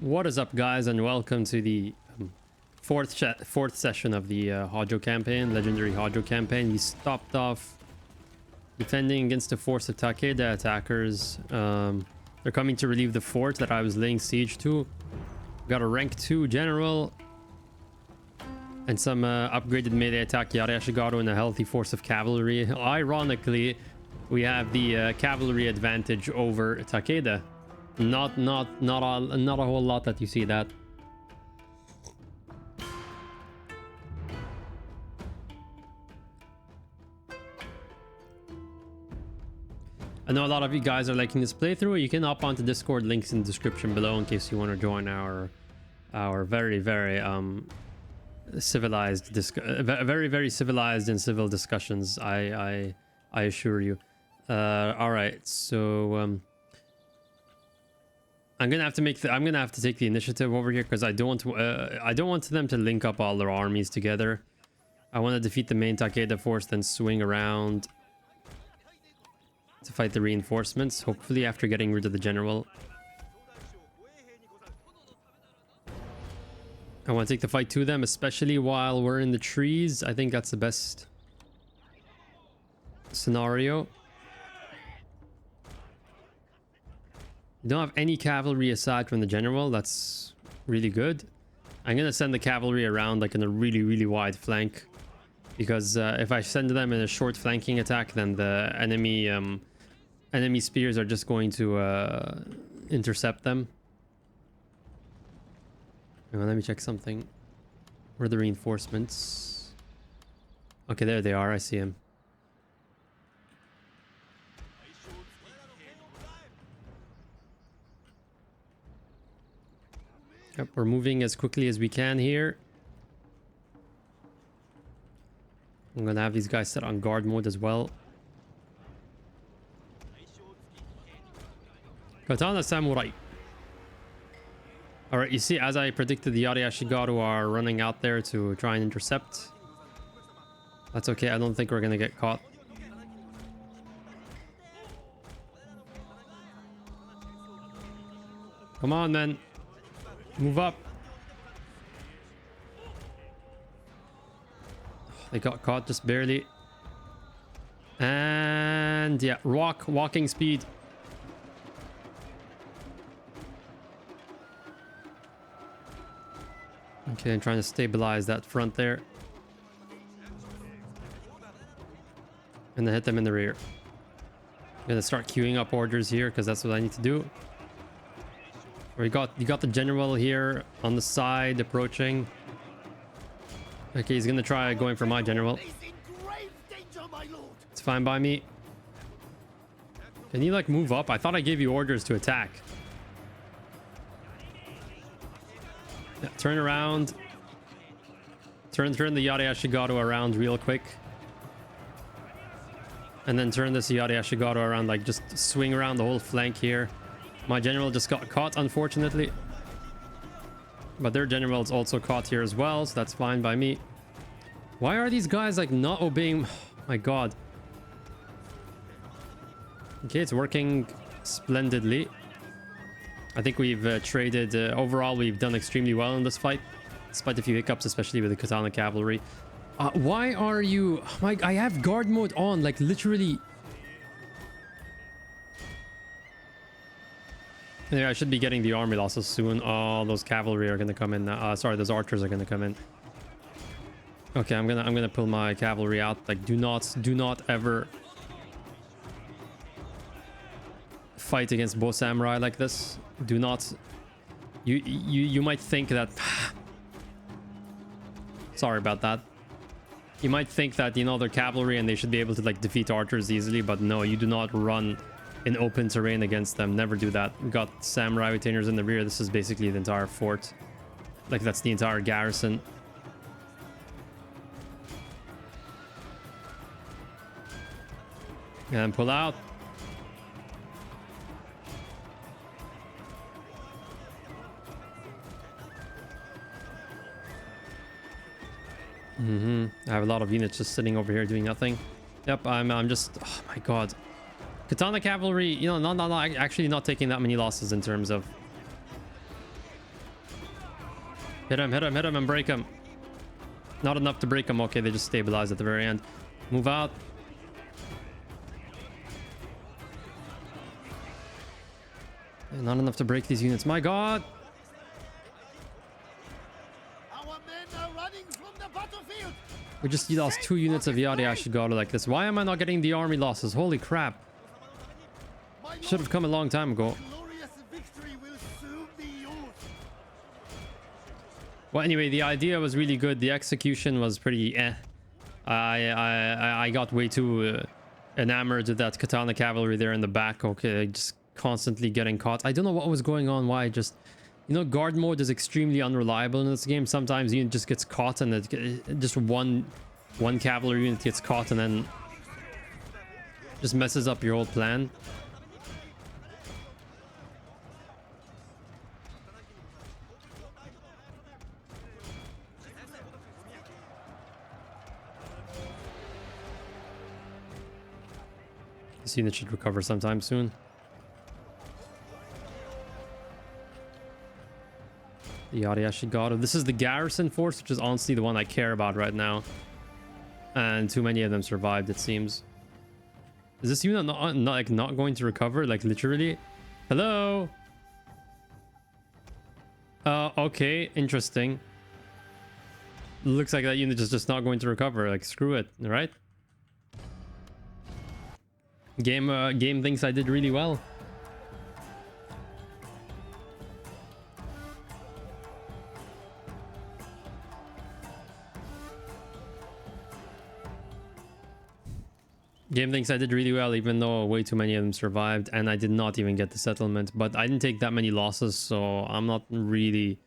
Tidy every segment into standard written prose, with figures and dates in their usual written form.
What is up, guys, and welcome to the fourth session of the Hojo campaign, legendary Hojo campaign. We stopped off defending against the force of Takeda attackers. They're coming to relieve the fort that I was laying siege to. Got a rank 2 general and some upgraded melee attack Yariashigaru and a healthy force of cavalry. Ironically, we have the cavalry advantage over Takeda. Not a whole lot that you see that. I know a lot of you guys are liking this playthrough. You can hop onto Discord, links in the description below in case you want to join our very civilized very civilized and civil discussions. I assure you. All right, so I'm gonna have to take the initiative over here because I don't want them to link up all their armies together. I want to defeat the main Takeda force, then swing around to fight the reinforcements, hopefully after getting rid of the general. I want to take the fight to them, especially while we're in the trees. I think that's the best scenario. You don't have any cavalry aside from the general. That's really good. I'm gonna send the cavalry around like in a really wide flank, because if I send them in a short flanking attack, then the enemy spears are just going to intercept them. Hang on, let me check something. Where are the reinforcements? Okay, there they are. I see them. Yep, we're moving as quickly as we can here. I'm gonna have these guys set on guard mode as well. Katana Samurai. Alright, you see, as I predicted, the Yariashigaru are running out there to try and intercept. That's okay, I don't think we're gonna get caught. Come on, man. Move up. They got caught just barely. And yeah, walking speed. Okay, I'm trying to stabilize that front there. And then hit them in the rear. I'm gonna start queuing up orders here because that's what I need to do. You got the general here on the side approaching. Okay, he's gonna try going for my general. It's fine by me. Can you like move up? I thought I gave you orders to attack. Yeah, turn around. Turn the Yariashigaru around real quick. And then turn this Yariashigaru around, like just swing around the whole flank here. My general just got caught, unfortunately. But their general is also caught here as well, so that's fine by me. Why are these guys like not obeying? Oh my god. Okay, it's working splendidly. I think we've traded. Overall, we've done extremely well in this fight, despite a few hiccups, especially with the Katana cavalry. Why are you... I have guard mode on, like literally... Yeah, I should be getting the army losses soon. Oh, those cavalry are gonna come in now. Sorry, those archers are gonna come in. Okay, I'm gonna pull my cavalry out. Like, do not ever fight against bow samurai like this. Do not. You might think that. Sorry about that. You might think that, you know, they're cavalry and they should be able to like defeat archers easily, but no, you do not run in open terrain against them. Never do that. We've got samurai retainers in the rear. This is basically the entire fort. Like, that's the entire garrison. And pull out. I have a lot of units just sitting over here doing nothing. Yep, I'm just... Oh my god. Katana cavalry, you know, not actually not taking that many losses in terms of Hit him, hit him, hit him, and break him. Not enough to break him. Okay, they just stabilized at the very end. Move out. Not enough to break these units. My god! Our men are running from the battlefield. We just lost 2 units of Yari Ashigaru like this. Why am I not getting the army losses? Holy crap. Should have come a long time ago. Glorious victory will soon be yours. Well, anyway, the idea was really good. The execution was pretty eh. I got way too enamored with that katana cavalry there in the back. Okay, just constantly getting caught. I don't know what was going on. Why just, you know, guard mode is extremely unreliable in this game. Sometimes unit just gets caught and it just one cavalry unit gets caught and then just messes up your whole plan. This unit should recover sometime soon. The Ashigaru. This is the garrison force, which is honestly the one I care about right now. And too many of them survived, it seems. Is this unit not going to recover? Like, literally? Hello? Okay, interesting. Looks like that unit is just not going to recover. Like, screw it, right? Game thinks I did really well. Game thinks I did really well, even though way too many of them survived, and I did not even get the settlement. But I didn't take that many losses, so I'm not really.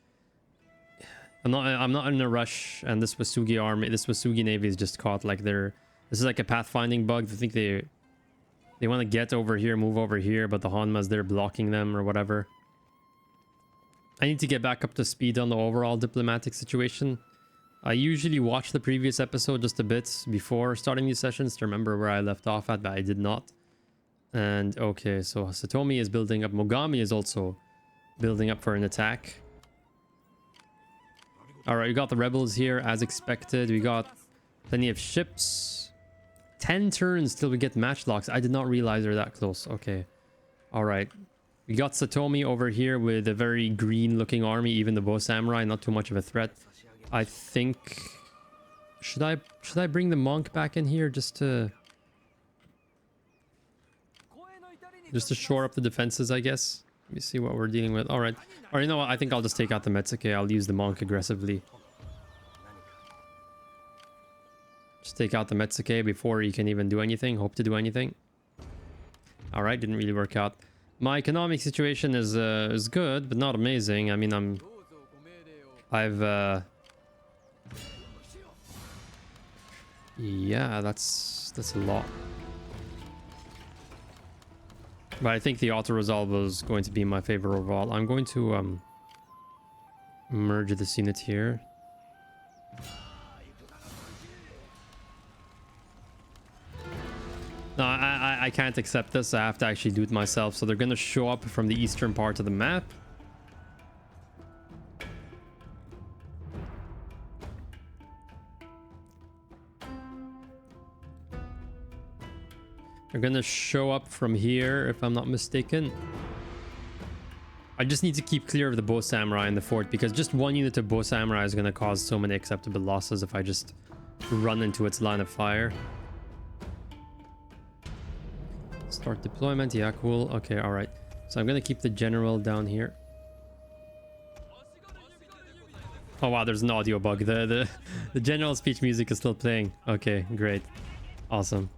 I'm not in a rush. And this Wasugi army, this Wasugi navy is just caught like they're. This is like a pathfinding bug. I think they want to get over here, move over here, but the Hanma's there blocking them or whatever. I need to get back up to speed on the overall diplomatic situation. I usually watch the previous episode just a bit before starting these sessions to remember where I left off at, but I did not. And okay, so Satomi is building up. Mogami is also building up for an attack. Alright, we got the rebels here as expected. We got plenty of ships. 10 turns till we get matchlocks. I did not realize they're that close. Okay. Alright. We got Satomi over here with a very green looking army. Even the bow samurai, not too much of a threat. I think... Should I bring the monk back in here just to shore up the defenses, I guess? Let me see what we're dealing with. Alright. Or you know what? I think I'll just take out the Metsuke. I'll use the monk aggressively. Just take out the Metsuke before he can even do anything. Hope to do anything. Alright, didn't really work out. My economic situation is good, but not amazing. I mean, yeah, that's a lot. But I think the auto-resolve was going to be my favorite overall. I'm going to merge this unit here. No, I can't accept this. I have to actually do it myself. So they're going to show up from the eastern part of the map. They're gonna show up from here, if I'm not mistaken. I just need to keep clear of the bow samurai in the fort, because just one unit of bow samurai is gonna cause so many acceptable losses if I just run into its line of fire. Start deployment. Yeah, cool. Okay, alright. So I'm gonna keep the general down here. Oh wow, there's an audio bug. The general speech music is still playing. Okay, great. Awesome.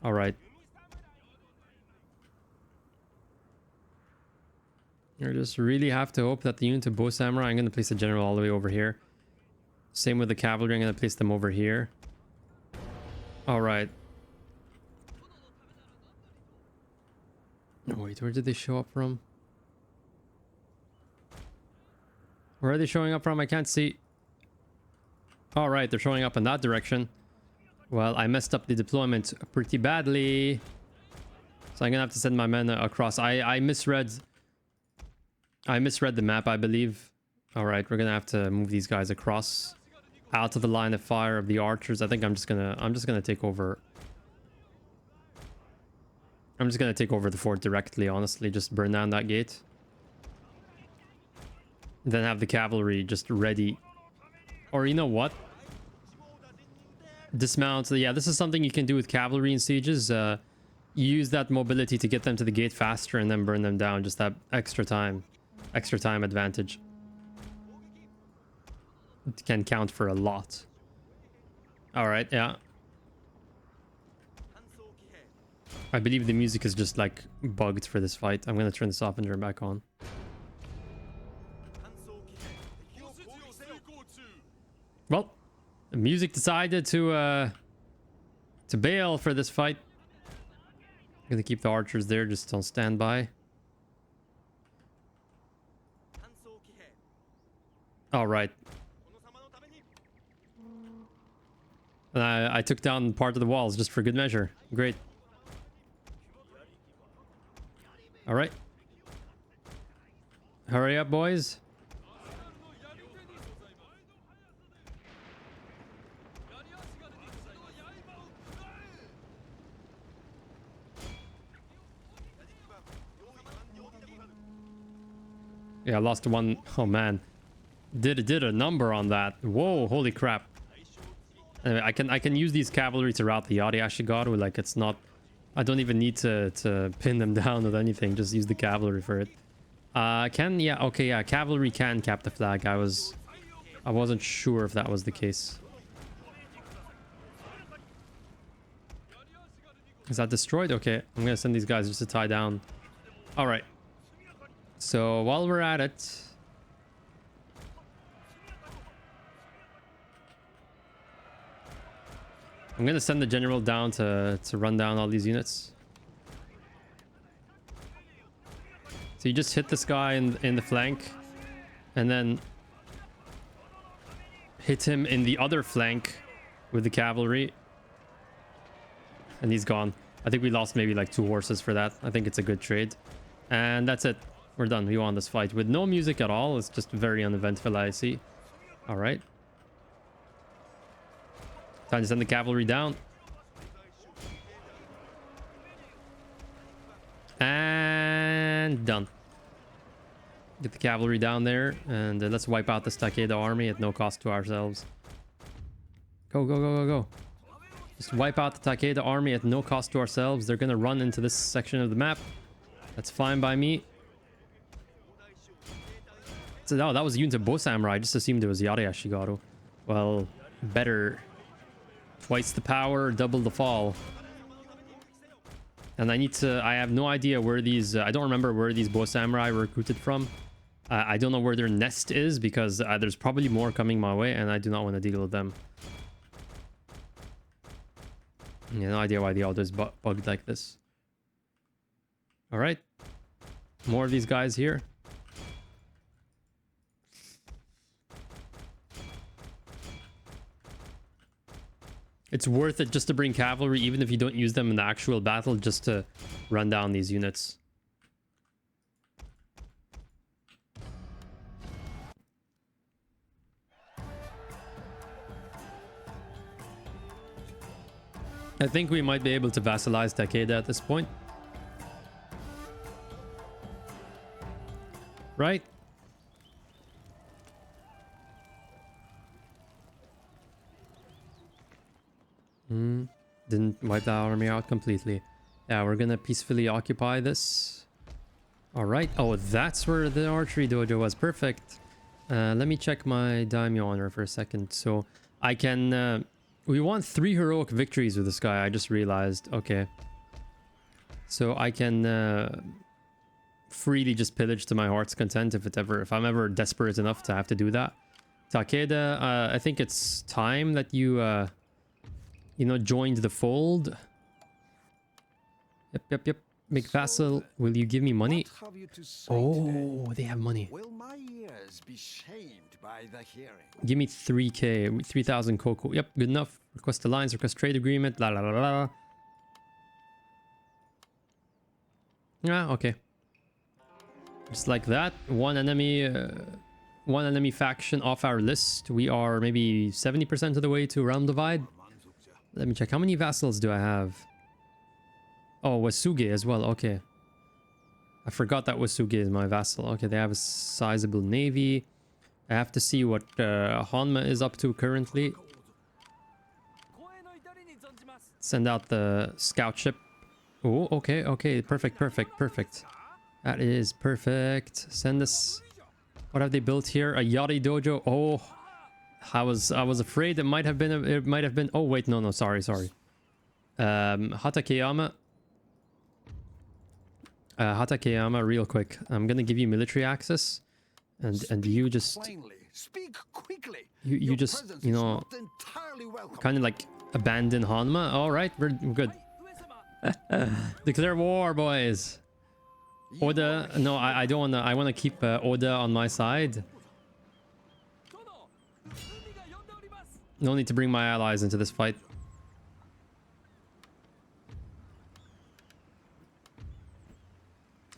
Alright. You just really have to hope that the unit of bow samurai, I'm going to place the general all the way over here. Same with the cavalry, I'm going to place them over here. Alright. Oh, wait, where did they show up from? Where are they showing up from? I can't see. Alright, they're showing up in that direction. Well, I messed up the deployment pretty badly. So I'm gonna have to send my men across. I misread the map, I believe. All right, we're gonna have to move these guys across, out of the line of fire of the archers. I think I'm just gonna take over. I'm just gonna take over the fort directly. Honestly, just burn down that gate, then have the cavalry just ready. Or you know what? Dismount. Yeah, this is something you can do with cavalry in sieges. Use that mobility to get them to the gate faster and then burn them down. Just that extra time advantage. It can count for a lot. All right, yeah. I believe the music is just like bugged for this fight. I'm gonna turn this off and turn it back on. Well, the music decided to bail for this fight. I'm gonna keep the archers there just on standby. All right. And I took down part of the walls just for good measure. Great. All right. Hurry up, boys. Yeah, I lost one. Oh man, did a number on that. Whoa, holy crap. Anyway, I can use these cavalry to rout the Yari Ashigaru. Like, it's not, I don't even need to pin them down with anything. Just use the cavalry for it. Yeah, okay, yeah, cavalry can cap the flag. I wasn't sure if that was the case. Is that destroyed? Okay, I'm gonna send these guys just to tie down. All right. So while we're at it, I'm gonna send the general down to run down all these units. So you just hit this guy in the flank, and then hit him in the other flank with the cavalry, and he's gone. I think we lost maybe like 2 horses for that. I think it's a good trade, and that's it. We're done. We won this fight with no music at all. It's just very uneventful, I see. All right. Time to send the cavalry down. And done. Get the cavalry down there. And let's wipe out this Takeda army at no cost to ourselves. Go, go, go, go, go. Just wipe out the Takeda army at no cost to ourselves. They're going to run into this section of the map. That's fine by me. So, no, that was Yunta Bo Samurai. I just assumed it was Yari Ashigaru. Well, better. Twice the power, double the fall. And I have no idea where these, I don't remember where these Bo Samurai were recruited from. I don't know where their nest is, because there's probably more coming my way, and I do not want to deal with them. Yeah, no idea why the auto is bugged like this. All right. More of these guys here. It's worth it just to bring cavalry, even if you don't use them in the actual battle, just to run down these units. I think we might be able to vassalize Takeda at this point. Right? Didn't wipe that army out completely. Yeah, we're gonna peacefully occupy this. All right. Oh, that's where the archery dojo was. Perfect. Let me check my daimyo honor for a second. So I can... we want 3 heroic victories with this guy. I just realized. Okay. So I can freely just pillage to my heart's content if I'm ever desperate enough to have to do that. Takeda, I think it's time that you... you know, joined the fold. Yep. Make vassal. Will you give me money? Oh, they have money. Will my ears be shamed by the hearing? Give me 3k, 3,000 cocoa. Yep, good enough. Request alliance, request trade agreement. La la la la. Yeah, okay. Just like that. One enemy one enemy faction off our list. We are maybe 70% of the way to Realm Divide. Let me check. How many vassals do I have? Oh, Wasuge as well. Okay. I forgot that Wasuge is my vassal. Okay, they have a sizable navy. I have to see what Hanma is up to currently. Send out the scout ship. Oh, okay, okay. Perfect, perfect, perfect. That is perfect. Send us... What have they built here? A Yari dojo. Oh, I was afraid it might have been. Oh wait, no, sorry. Hatakeyama. Hatakeyama, real quick. I'm gonna give you military access, and you just Speak quickly. you just, you know, kind of like abandon Hanma. All right, we're good. Declare war, boys. Oda, no, I don't wanna. I wanna keep Oda on my side. No need to bring my allies into this fight.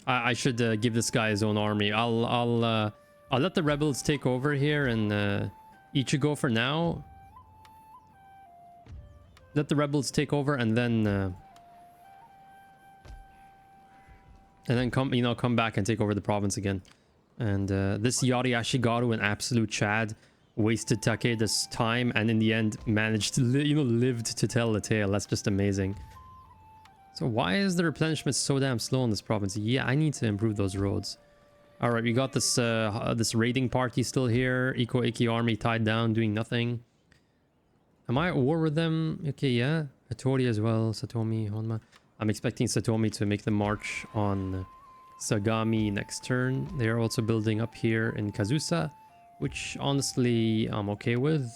I should give this guy his own army. I'll let the rebels take over here and Ichigo for now. Let the rebels take over and then come back and take over the province again. And this Yari Ashigaru, an absolute Chad, wasted Takeda's time and in the end managed to lived to tell the tale. That's just amazing. So why is the replenishment so damn slow in this province? Yeah, I need to improve those roads. All right, we got this this raiding party still here. Iko Iki army tied down, doing nothing. Am I at war with them? Okay, yeah. Hattori as well. Satomi, Honma. I'm expecting Satomi to make the march on Sagami next turn. They are also building up here in Kazusa, which honestly I'm okay with.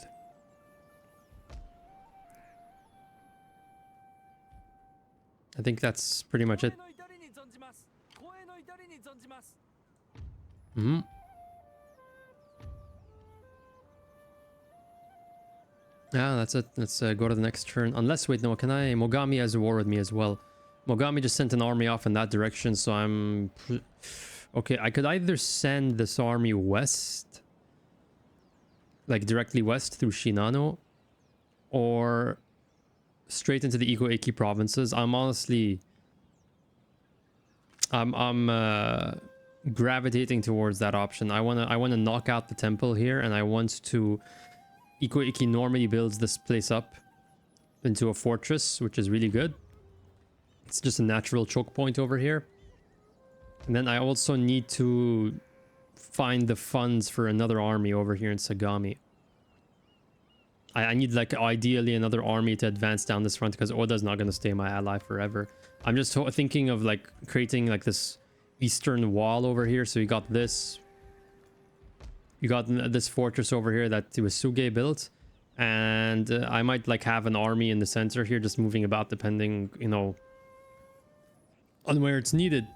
I think that's pretty much it. Yeah, that's it. Let's go to the next turn. Unless, wait, no, can I... Mogami has a war with me as well. Mogami just sent an army off in that direction, so I'm... Okay, I could either send this army west, like directly west through Shinano, or straight into the Iko Eki provinces. I'm honestly... I'm gravitating towards that option. I wanna knock out the temple here, and I want to... Iko Iki normally builds this place up into a fortress, which is really good. It's just a natural choke point over here. And then I also need to find the funds for another army over here in Sagami. I need, like, ideally another army to advance down this front because Oda's not going to stay my ally forever. I'm just thinking of, like, creating, like, this eastern wall over here. So you got this. You got this fortress over here that Uesuge built. And I might, like, have an army in the center here just moving about depending, you know, on where it's needed.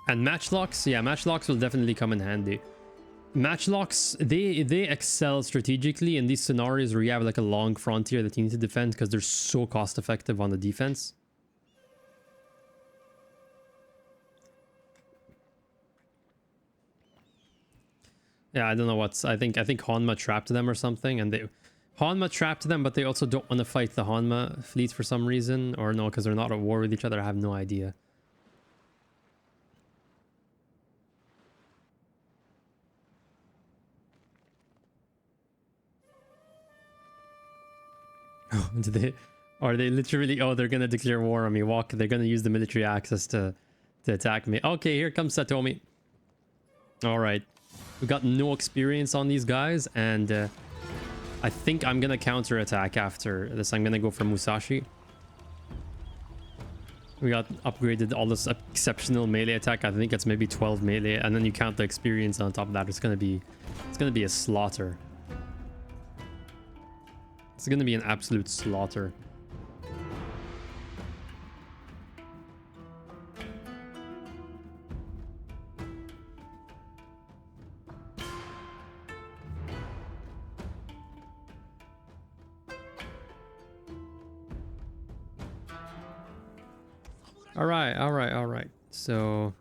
And matchlocks, yeah, matchlocks will definitely come in handy. Matchlocks, they excel strategically in these scenarios where you have like a long frontier that you need to defend because they're so cost effective on the defense. Yeah, I don't know what's... I think Hanma trapped them or something, and Hanma trapped them, but they also don't want to fight the Hanma fleet for some reason, or no, because they're not at war with each other. I have no idea. Oh, are they literally... Oh, they're gonna declare war on me. They're gonna use the military access to attack me. Okay, here comes Satomi. All right. We got no experience on these guys, and I think I'm gonna counterattack after this. I'm gonna go for Musashi. We got upgraded all this exceptional melee attack. I think it's maybe 12 melee, and then you count the experience on top of that. It's gonna be a slaughter. It's gonna be an absolute slaughter. All right. So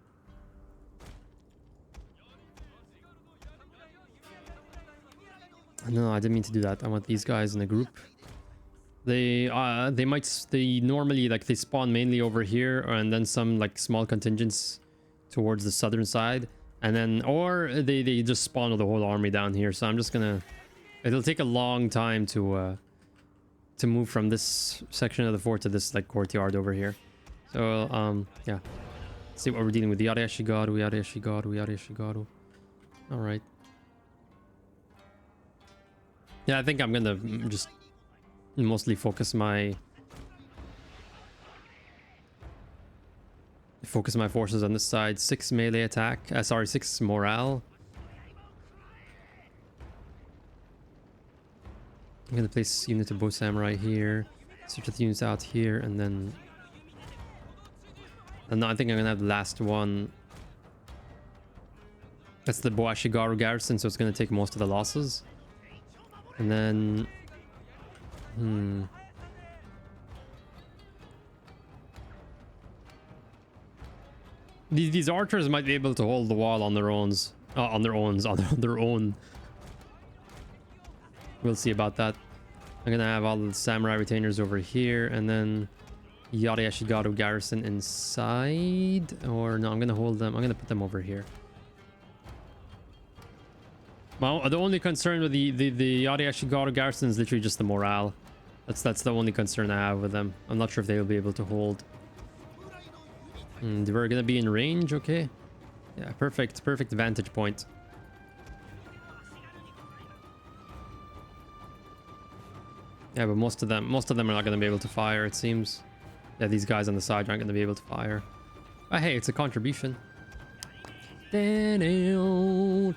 No, I didn't mean to do that. I want these guys in a group. They normally, like, they spawn mainly over here, and then some like small contingents towards the southern side, and then or they just spawn with the whole army down here. So I'm just gonna, it'll take a long time to move from this section of the fort to this like courtyard over here. So yeah, let's see what we're dealing with. Yada Shigaru, Yada Shigaru, Yada Shigaru. All right. Yeah, I think I'm gonna just mostly focus my forces on this side. 6 melee attack. Sorry, 6 morale. I'm gonna place unit of bow samurai here. Switch the units out here, and then I think I'm gonna have the last one. That's the Boashigaru garrison, so it's gonna take most of the losses. And then these archers might be able to hold the wall on their own. On their own. We'll see about that. I'm gonna have all the samurai retainers over here, and then Yada Yashigaru garrison inside. Or no, I'm gonna hold them. I'm gonna put them over here. Well, the only concern with the Yada Yashigaru garrison is literally just the morale. That's the only concern I have with them. I'm not sure if they will be able to hold. We're gonna be in range, okay? Yeah, perfect vantage point. Yeah, but most of them are not gonna be able to fire, it seems. Yeah, these guys on the side aren't gonna be able to fire. But hey, it's a contribution. Oh,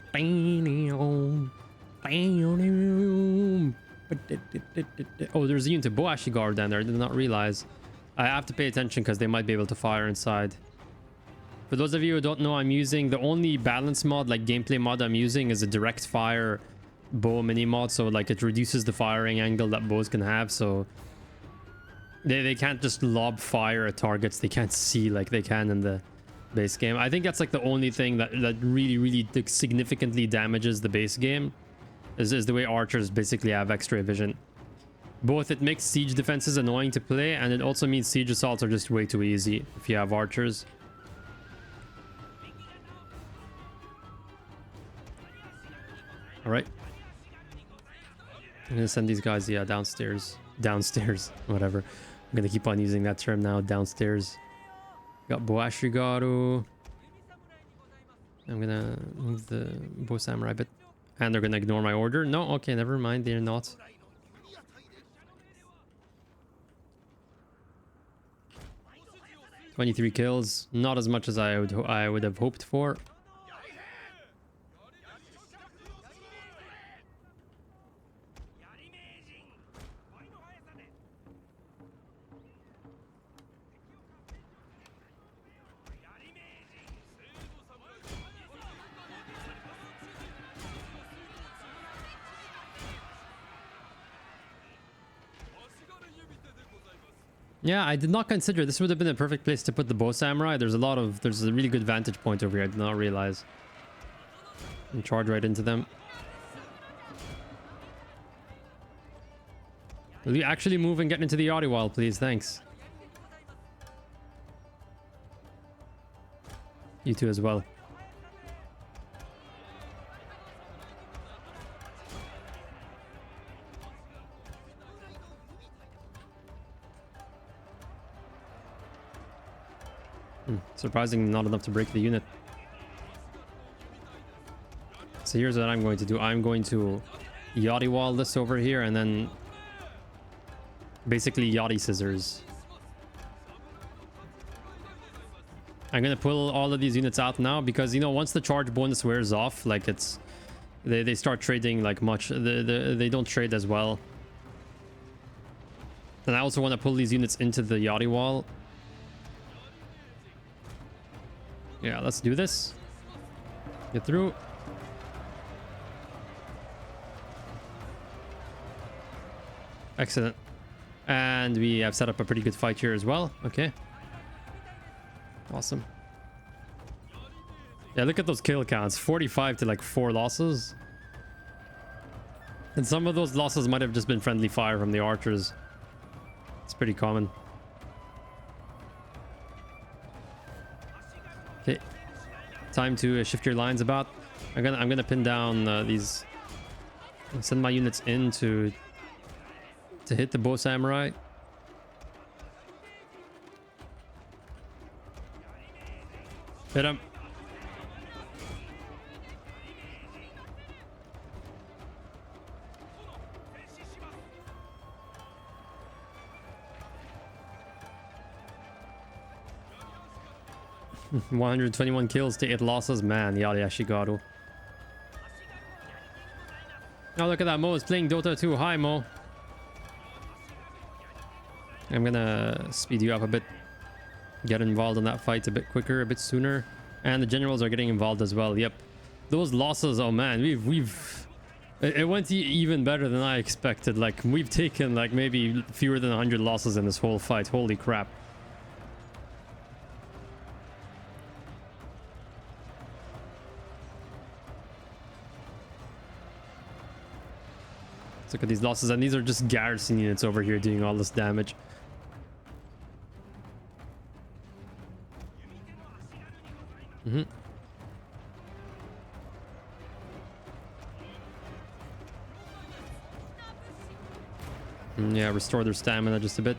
there's a unit of Boashigaru down there. I did not realize. I have to pay attention because they might be able to fire inside. For those of you who don't know, I'm using the only balance mod, like gameplay mod I'm using, is a direct fire bow mini mod. So like it reduces the firing angle that bows can have. So they can't just lob fire at targets they can't see like they can in the base game. I think that's like the only thing that really significantly damages the base game is the way archers basically have X-ray vision. Both it makes siege defenses annoying to play, and it also means siege assaults are just way too easy if you have archers. All right, I'm gonna send these guys downstairs, whatever. I'm gonna keep on using that term now, downstairs. Got Boashigaru. I'm gonna move the bow samurai bit. And they're gonna ignore my order. No, okay, never mind. They're not. "23 kills, not as much as I would have hoped for. Yeah, I did not consider this would have been a perfect place to put the bow samurai. There's a really good vantage point over here. I did not realize. And charge right into them. Will you actually move and get into the yachty wall, please? Thanks. You too as well. Surprisingly not enough to break the unit. So here's what I'm going to do. I'm going to yachty wall this over here, and then basically yachty scissors. I'm gonna pull all of these units out now because, you know, once the charge bonus wears off, like they start trading like much. They don't trade as well. And I also want to pull these units into the yachty wall. Yeah, let's do this. Get through. Excellent. And we have set up a pretty good fight here as well. Okay. Awesome. Yeah, look at those kill counts. 45 to like 4 losses. And some of those losses might have just been friendly fire from the archers. It's pretty common. Okay, time to shift your lines about. I'm gonna pin down these. Send my units in to hit the bow samurai. Hit him. $121 kills to 8 losses. Man, Yari Ashigaru. Oh, look at that. Mo is playing Dota 2. Hi, Mo. I'm gonna speed you up a bit. Get involved in that fight a bit quicker, a bit sooner. And the generals are getting involved as well. Yep. Those losses, oh man, it went even better than I expected. Like, we've taken like maybe fewer than 100 losses in this whole fight. Holy crap. Let's look at these losses, and these are just garrison units over here doing all this damage. Yeah, restore their stamina just a bit.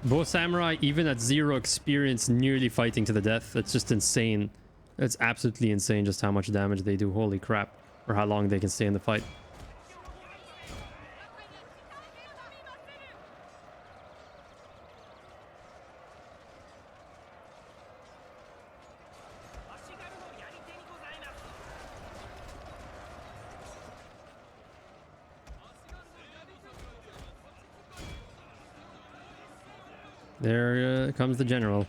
Both samurai, even at 0 experience, nearly fighting to the death. It's just insane. It's absolutely insane just how much damage they do. Holy crap. Or how long they can stay in the fight. There comes the general.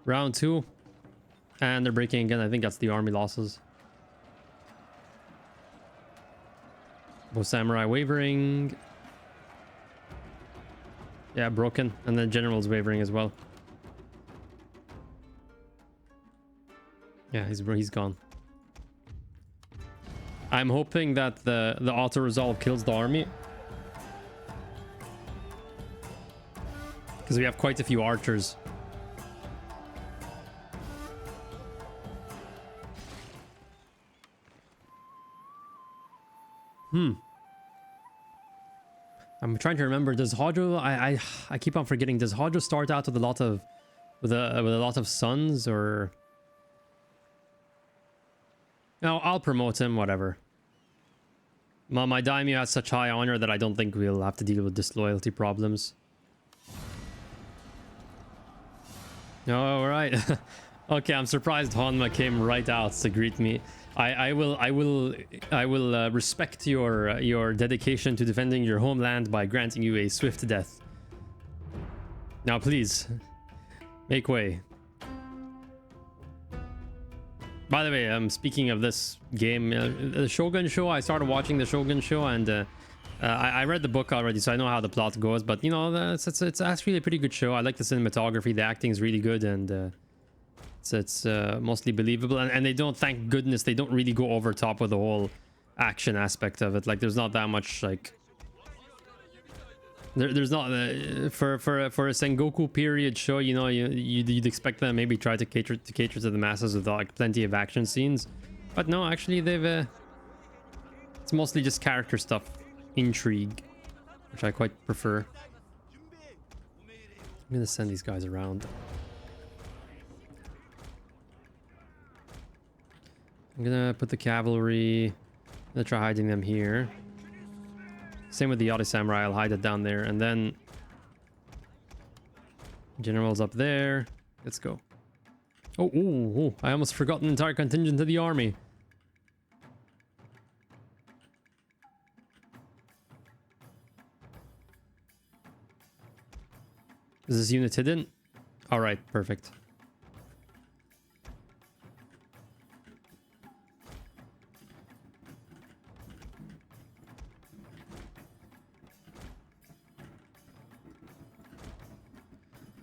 Round 2. And they're breaking again. I think that's the army losses. Both samurai wavering. Yeah, broken. And then general's wavering as well. Yeah, he's gone. I'm hoping that the auto resolve kills the army. Because we have quite a few archers. I'm trying to remember. Does Hojo? I keep on forgetting. Does Hojo start out with a lot of sons, or? No, I'll promote him. Whatever. My daimyo has such high honor that I don't think we'll have to deal with disloyalty problems. Oh, all right. Okay, I'm surprised Honma came right out to greet me. I will respect your dedication to defending your homeland by granting you a swift death. Now, please, make way. By the way, speaking of this game, the Shogun show, I started watching the Shogun show, and I read the book already, so I know how the plot goes. But you know, it's actually a pretty good show. I like the cinematography, the acting is really good, and it's mostly believable. And they don't, thank goodness, they don't really go over top with the whole action aspect of it. Like, there's not that much like. There's not for a Sengoku period show, you know, you'd expect them maybe try to cater to the masses with like plenty of action scenes, but no, actually they've it's mostly just character stuff, intrigue, which I quite prefer. I'm gonna send these guys around. I'm gonna put the cavalry. I'm gonna try hiding them here. Same with the Yari Samurai, I'll hide it down there, and then general's up there. Let's go. Oh, I almost forgot an entire contingent of the army. Is this unit hidden? All right, perfect.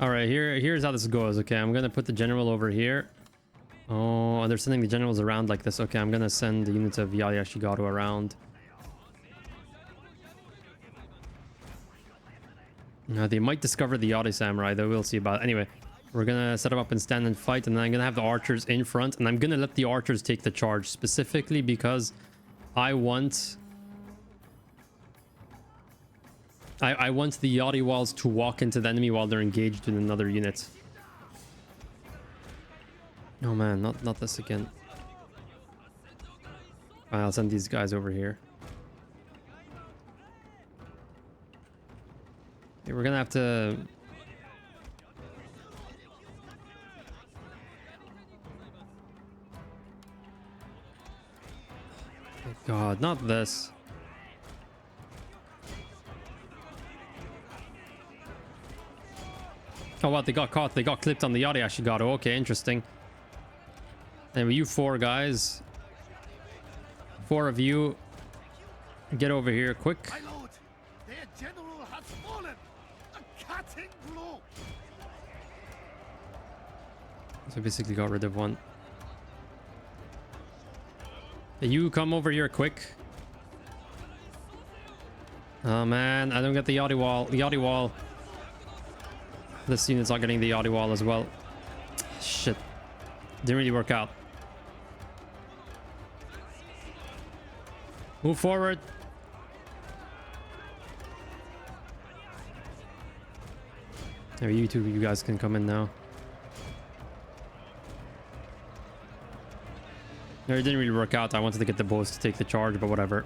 All right, here's how this goes. Okay, I'm gonna put the general over here. Oh, they're sending the generals around like this. Okay, I'm gonna send the units of Yari Ashigaru around. They might discover the Yari Samurai, though. We'll see about it. Anyway, we're gonna set them up and stand and fight, and then I'm gonna have the archers in front, and I'm gonna let the archers take the charge, specifically because I want the Yari walls to walk into the enemy while they're engaged in another unit. Oh man, not this again. I'll send these guys over here. Okay, we're gonna have to... Oh God, not this. Oh, what? They got caught. They got clipped on the Yari Ashigaru. Okay, interesting. Anyway, you four guys. 4 of you. Get over here quick. My lord, their general has fallen. A cutting blow. So basically got rid of one. Hey, you come over here quick. Oh man, I don't get the Yari wall. The Yari wall. This unit's not getting the Yari wall as well. Shit. Didn't really work out. Move forward. Maybe you two, you guys can come in now. No, it didn't really work out. I wanted to get the bows to take the charge, but whatever.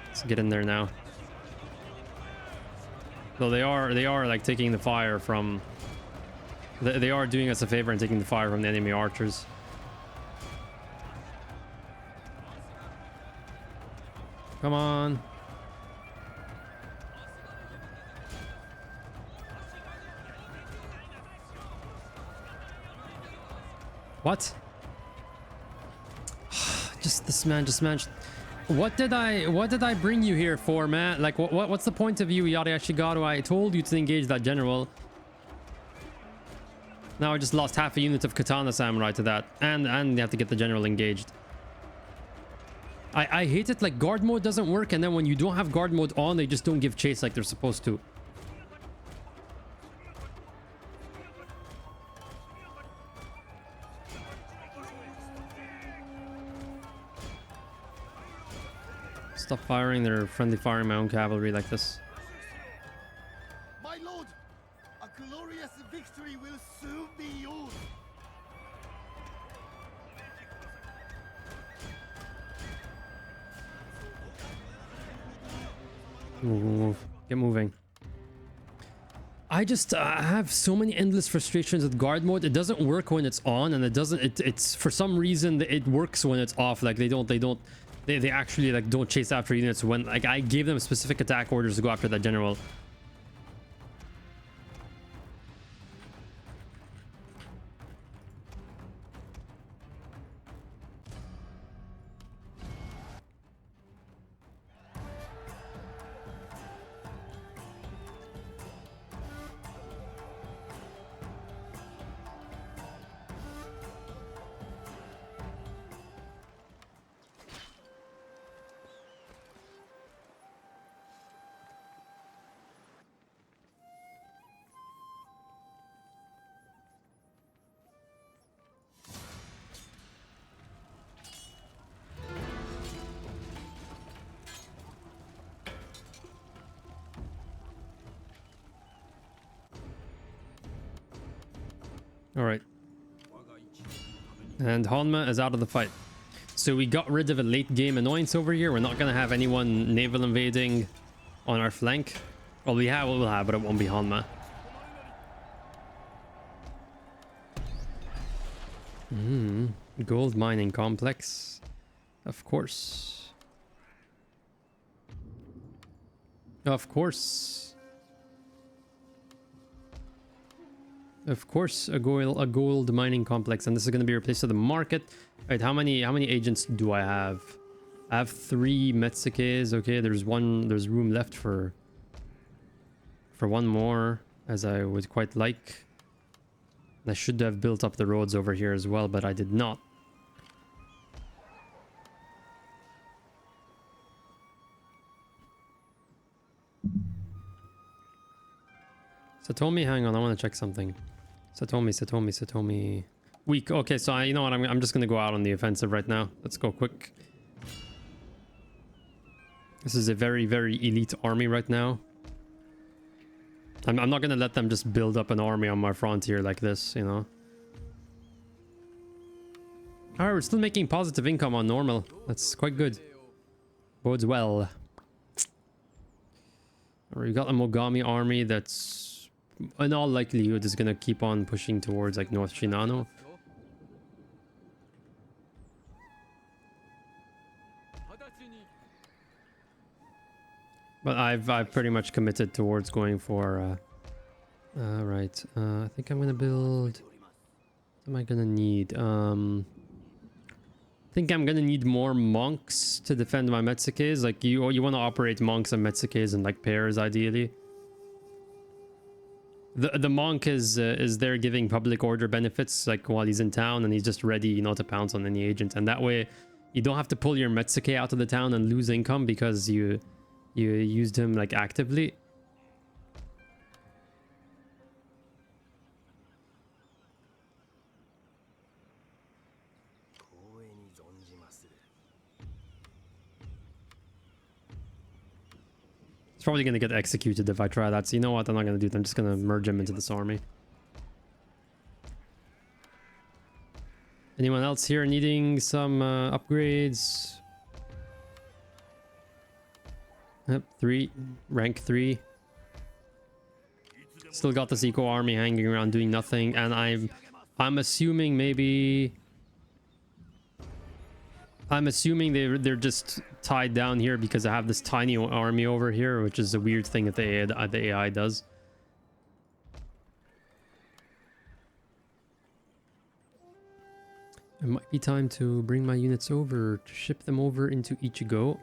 Let's get in there now. Though they are like taking the fire from... They are doing us a favor and taking the fire from the enemy archers. Come on. What? Just this man, What did I bring you here for, man? Like, what's the point of you, Yari Ashigaru? I told you to engage that general. Now I just lost half a unit of Katana Samurai to that. And you have to get the general engaged. I hate it, like, guard mode doesn't work, and then when you don't have guard mode on, they just don't give chase like they're supposed to. Stop firing, they're friendly firing my own cavalry like this. My lord, a glorious victory will soon be yours. Move. Get moving. I just have so many endless frustrations with guard mode. It doesn't work when it's on, and it doesn't. It's for some reason it works when it's off. Like they actually like don't chase after units when like I gave them specific attack orders to go after that general. All right. And Hanma is out of the fight. So we got rid of a late game annoyance over here. We're not going to have anyone naval invading on our flank. Well, we'll have, but it won't be Hanma. Gold mining complex. Of course. Of course. Of course, a gold mining complex, and this is going to be replaced to the market. All right, how many agents do I have? I have 3 Metsukes. Okay, there's room left for one more. as I would quite like. I should have built up the roads over here as well, but I did not. Satomi, hang on, I want to check something. Satomi. Weak. Okay, so you know what? I'm just gonna go out on the offensive right now. Let's go quick. This is a very, very elite army right now. I'm not gonna let them just build up an army on my frontier like this, you know. Alright, we're still making positive income on normal. That's quite good. Bodes well. We got a Mogami army that's, in all likelihood, is gonna keep on pushing towards like North Shinano. But I've pretty much committed towards going for right. I think I'm gonna build. What am I gonna need? I think I'm gonna need more monks to defend my Metsukes. Like you want to operate monks and Metsukes in like pairs, ideally. The monk is there giving public order benefits like while he's in town, and he's just ready, you know, to pounce on any agent. And that way, you don't have to pull your Metsuke out of the town and lose income because you used him like actively. It's probably gonna get executed if I try that. So you know what? I'm not gonna do it. I'm just gonna merge him into this army. Anyone else here needing some upgrades? Yep, 3. Rank 3. Still got this eco army hanging around doing nothing, and I'm assuming maybe... I'm assuming they're just tied down here because I have this tiny army over here, which is a weird thing that the AI does. It might be time to bring my units over, to ship them over into Ichigo.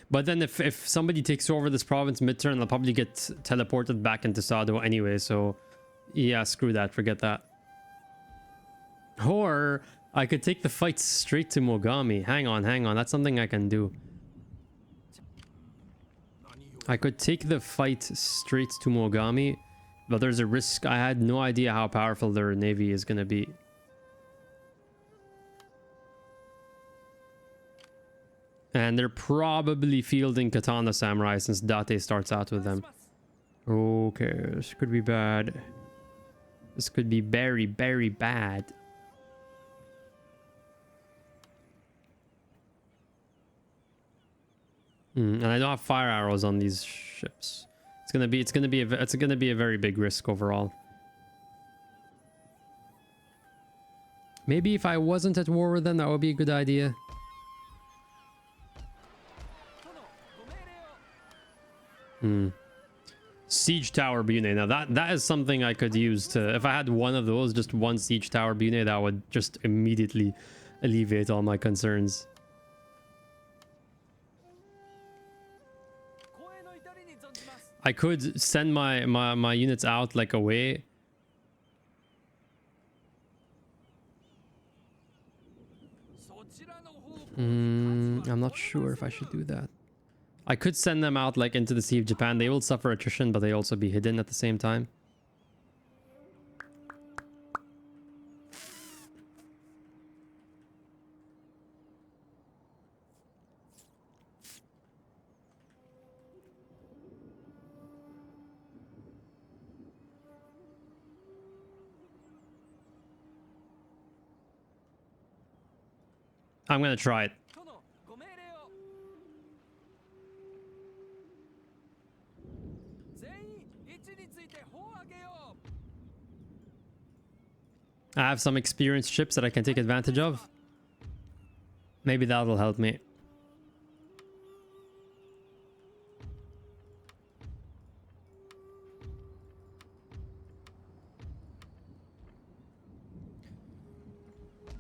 But then if somebody takes over this province mid-turn, they'll probably get teleported back into Sado anyway, so yeah, screw that, forget that. Or I could take the fight straight to Mogami. Hang on, that's something I can do. I could take the fight straight to Mogami, but there's a risk. I had no idea how powerful their navy is going to be. And they're probably fielding Katana Samurai since Date starts out with them. Okay, this could be bad. This could be very, very bad. And I don't have fire arrows on these ships. It's gonna be a very big risk overall. Maybe if I wasn't at war with them, that would be a good idea. Siege Tower Bune. Now that is something I could use to... If I had one of those, just one Siege Tower Bune, that would just immediately alleviate all my concerns. I could send my units out like away. I'm not sure if I should do that. I could send them out like into the Sea of Japan. They will suffer attrition, but they also be hidden at the same time. I'm gonna try it. I have some experienced ships that I can take advantage of. Maybe that'll help me.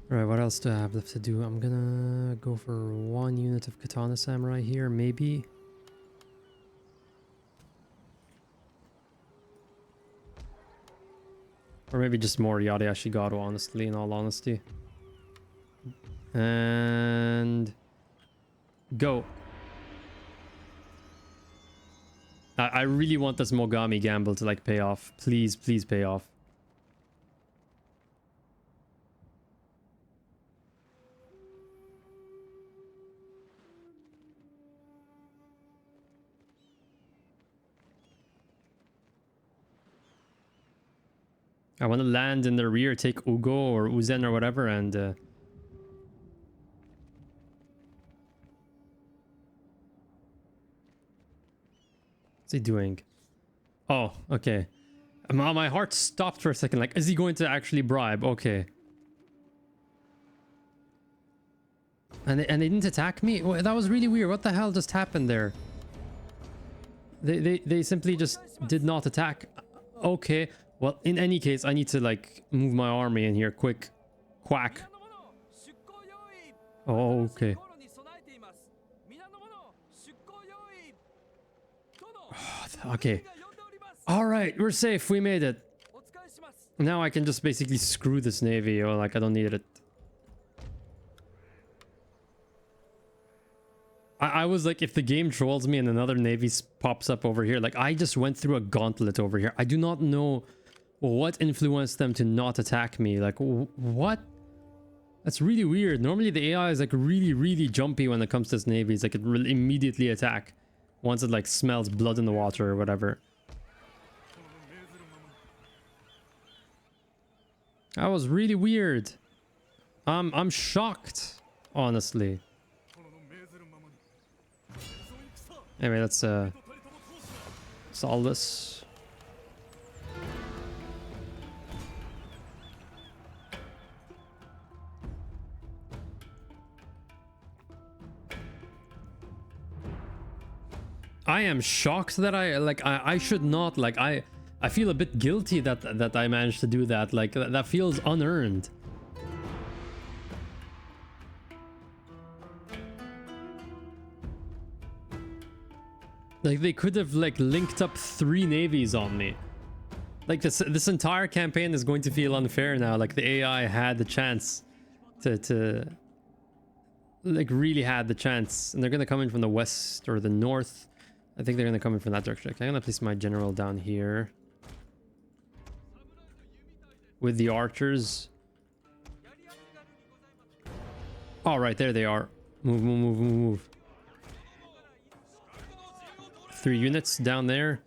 Alright, what else do I have left to do? I'm gonna go for one unit of Katana Samurai here, maybe. Or maybe just more Yada Shigaru, honestly, in all honesty. And... go. I really want this Mogami gamble to like pay off. Please, please pay off. I want to land in the rear, take Ugo or Uzen or whatever, and what's he doing? Oh, okay. My heart stopped for a second. Like, is he going to actually bribe? Okay. And they didn't attack me? Well, that was really weird. What the hell just happened there? They simply just did not attack. Okay. Well, in any case, I need to like move my army in here quick. Quack. Oh, okay. Okay. All right, we're safe. We made it. Now I can just basically screw this navy, or like I don't need it. I was like, if the game trolls me and another navy pops up over here, like I just went through a gauntlet over here. I do not know what influenced them to not attack me. Like, what? That's really weird. Normally the AI is like really jumpy when it comes to this navy. It's like it will immediately attack once it like smells blood in the water or whatever. That was really weird. I'm shocked, honestly. Anyway, let's solve this. I am shocked that I should not, like, I feel a bit guilty that I managed to do that. Like, that feels unearned. Like, they could have like linked up 3 navies on me. Like, this entire campaign is going to feel unfair now. Like, the AI had the chance to like really had the chance, and they're gonna come in from the west or the north. I think they're gonna come in from that direction. Okay, I'm gonna place my general down here with the archers. All right, there they are. Move. 3 units down there.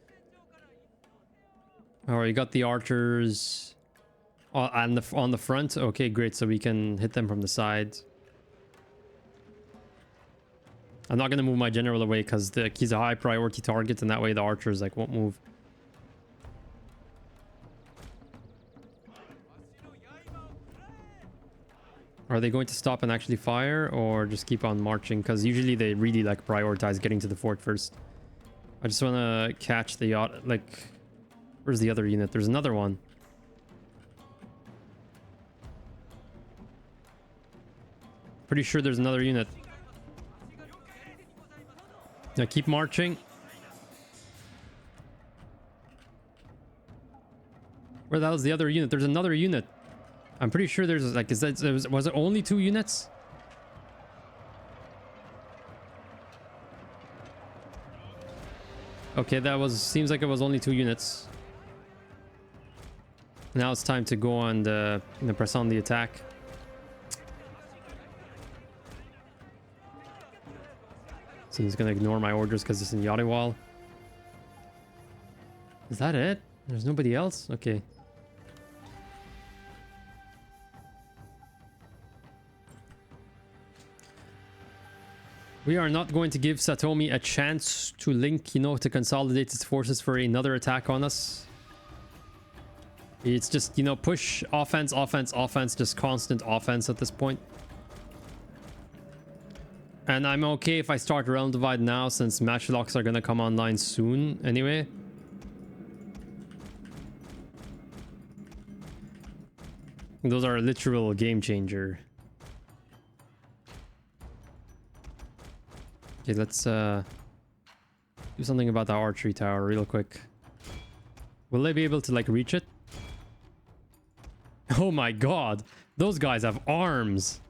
All right, you got the archers on the front. Okay, great. So we can hit them from the side. I'm not gonna move my general away because he's a high priority target, and that way the archers like won't move. Are they going to stop and actually fire, or just keep on marching? Because usually they really like prioritize getting to the fort first. I just want to catch the yacht. Like, where's the other unit? There's another one. Pretty sure there's another unit. Now keep marching. Where the hell is the other unit? There's another unit. I'm pretty sure there's like, was it only 2 units? Okay, seems like it was only 2 units. Now it's time to go and press on the attack. So he's gonna ignore my orders because it's in Yadiwal. Is that it? There's nobody else? Okay. We are not going to give Satomi a chance to link, you know, to consolidate its forces for another attack on us. It's just, you know, push, offense, just constant offense at this point. And I'm okay if I start Realm Divide now, since matchlocks are gonna come online soon anyway. Those are a literal game changer. Okay, let's do something about the archery tower real quick. Will they be able to like reach it? Oh my god. Those guys have arms.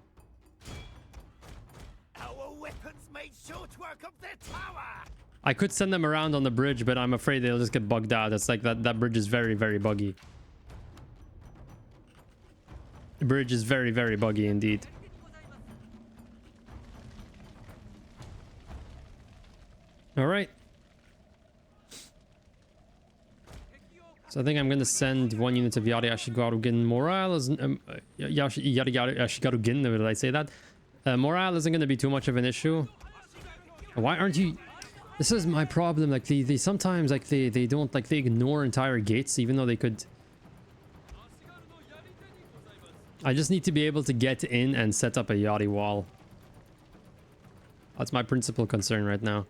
Our weapons made short work of their tower. I could send them around on the bridge, but I'm afraid they'll just get bugged out. It's like that bridge is very, very buggy. The bridge is very, very buggy indeed. All right. So I think I'm going to send 1 unit of Yari Ashigaru-gin. Morale is... Ashigaru-gin, did I say that? Morale isn't going to be too much of an issue. Why aren't you... This is my problem. Like, they sometimes, like, they don't... Like, they ignore entire gates, even though they could... I just need to be able to get in and set up a Yari wall. That's my principal concern right now.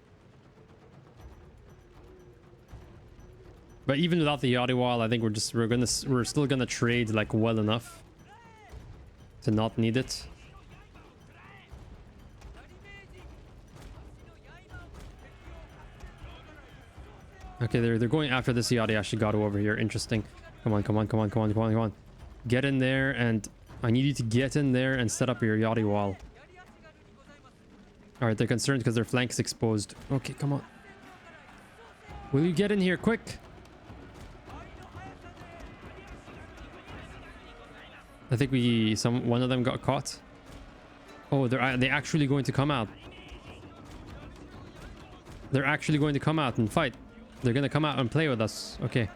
But even without the Yari wall, I think we're still gonna trade like well enough to not need it. Okay, they're going after this Yari Ashigaru over here. Interesting. Come on. Get in there, and I need you to get in there and set up your Yari wall. All right, they're concerned because their flank's exposed. Okay, come on. Will you get in here quick? I think one of them got caught. Oh, they're actually going to come out. They're actually going to come out and fight. They're going to come out and play with us. Okay.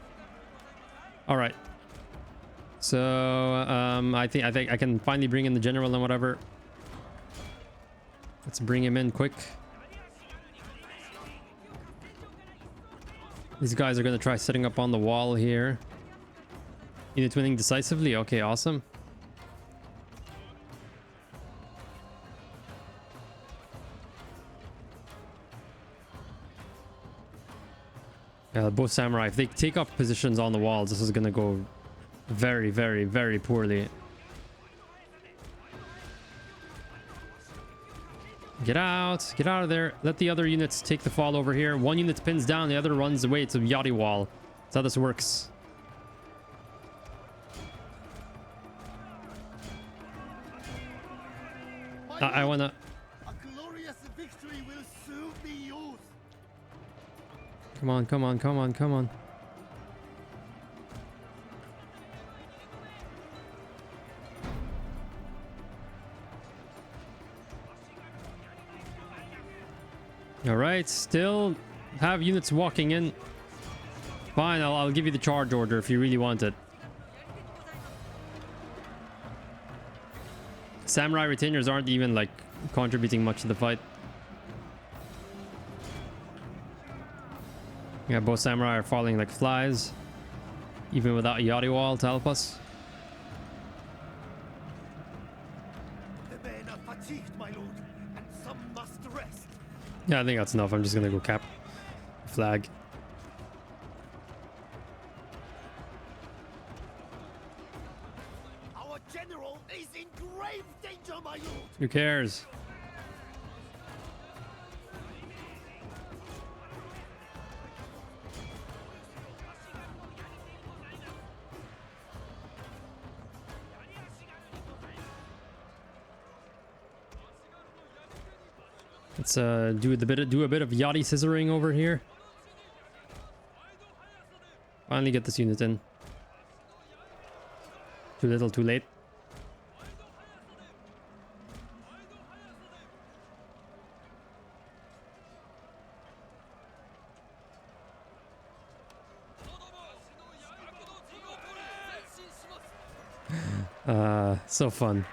All right. So, I think I can finally bring in the general and whatever. Let's bring him in quick. These guys are going to try setting up on the wall here. Unit winning decisively. Okay, awesome. Yeah, both samurai, if they take off positions on the walls, this is gonna go very, very, very poorly. Get out of there. Let the other units take the fall over here. One unit pins down, the other runs away to Yari wall. That's how this works. I wanna... A glorious victory will soon be yours. Come on. All right, still have units walking in. Fine, I'll give you the charge order if you really want it. Samurai retainers aren't even like contributing much to the fight. Yeah, both samurai are falling like flies, even without a Yari wall to help us. The men are fatigued, my lord, and some must rest. Yeah, I think that's enough. I'm just gonna go cap flag. Our general is in grave danger, my lord. Who cares? Let's do a bit of Yachty scissoring over here. Finally get this unit in. Too little, too late. So fun.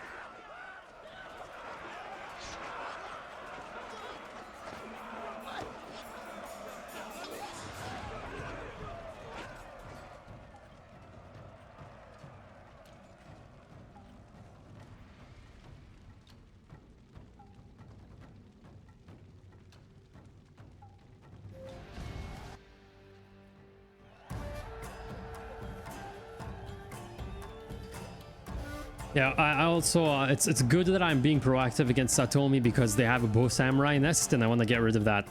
Yeah, I also, it's good that I'm being proactive against Satomi because they have a bow samurai nest and I want to get rid of that.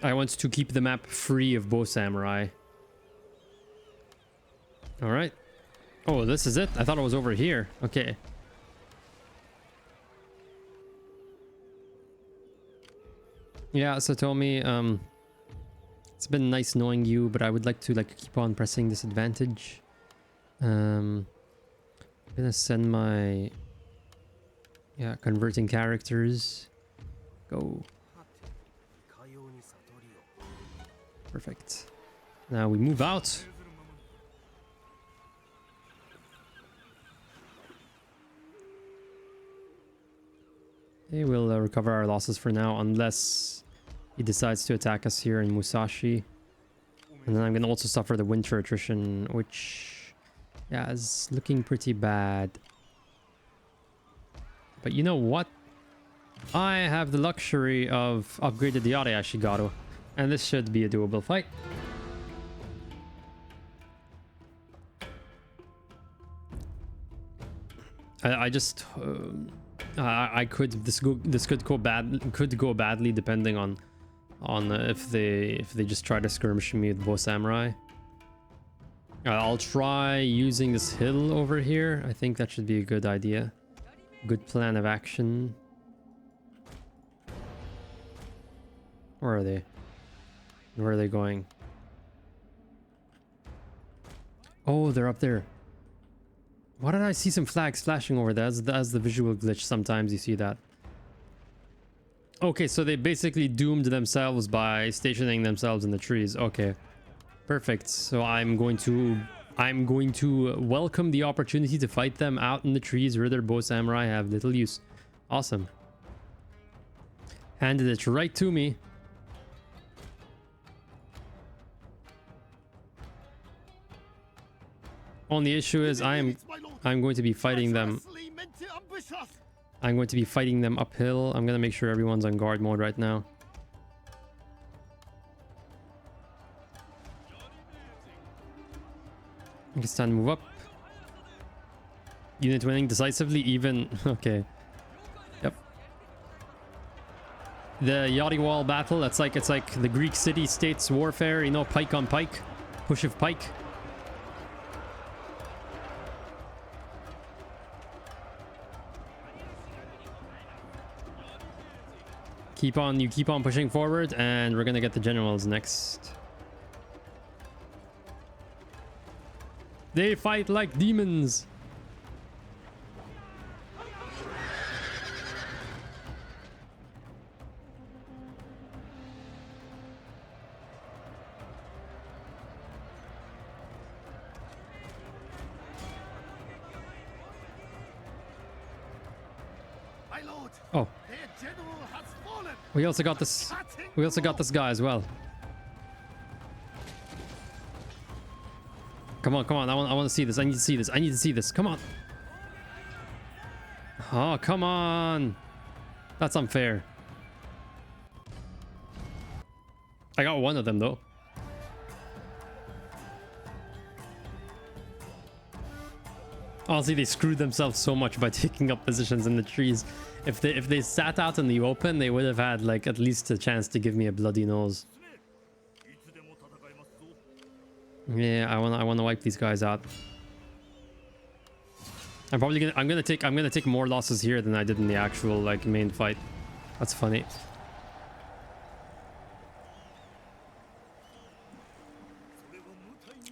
I want to keep the map free of bow samurai. All right. Oh, this is it? I thought it was over here. Okay. Yeah, Satomi, it's been nice knowing you, but I would like to keep on pressing disadvantage. I'm gonna send my converting characters. Go. Perfect. Now we move out. Okay, we'll recover our losses for now, unless he decides to attack us here in Musashi. And then I'm going to also suffer the winter attrition, which, yeah, is looking pretty bad. But you know what? I have the luxury of upgraded the Ashigato, and this should be a doable fight. I just... I could this could go badly depending on if they just try to skirmish me with bow samurai. I'll try using this hill over here. I think that should be a good idea. Good plan of action. Where are they? Where are they going? Oh, they're up there. Why did I see some flags flashing over there? That's the visual glitch. Sometimes you see that. Okay, so they basically doomed themselves by stationing themselves in the trees. Okay, perfect. So I'm going to welcome the opportunity to fight them out in the trees where their bow samurai have little use. Awesome. Handed it right to me. Only issue is I'm going to be fighting them. I'm going to be fighting them uphill. I'm going to make sure everyone's on guard mode right now. I can stand move up. Unit winning decisively even. Okay. Yep. The Yachty Wall battle, it's like the Greek city-states warfare, you know, pike on pike. Push of pike. You keep on pushing forward, and we're gonna get the generals next. They fight like demons. Oh. We also got this. We also got this guy as well. Come on, come on! I want to see this. I need to see this. I need to see this. Come on! Oh, come on! That's unfair. I got one of them though. Honestly, they screwed themselves so much by taking up positions in the trees. If they sat out in the open, they would have had like at least a chance to give me a bloody nose. Yeah, I wanna wipe these guys out. I'm gonna take more losses here than I did in the actual like main fight. That's funny.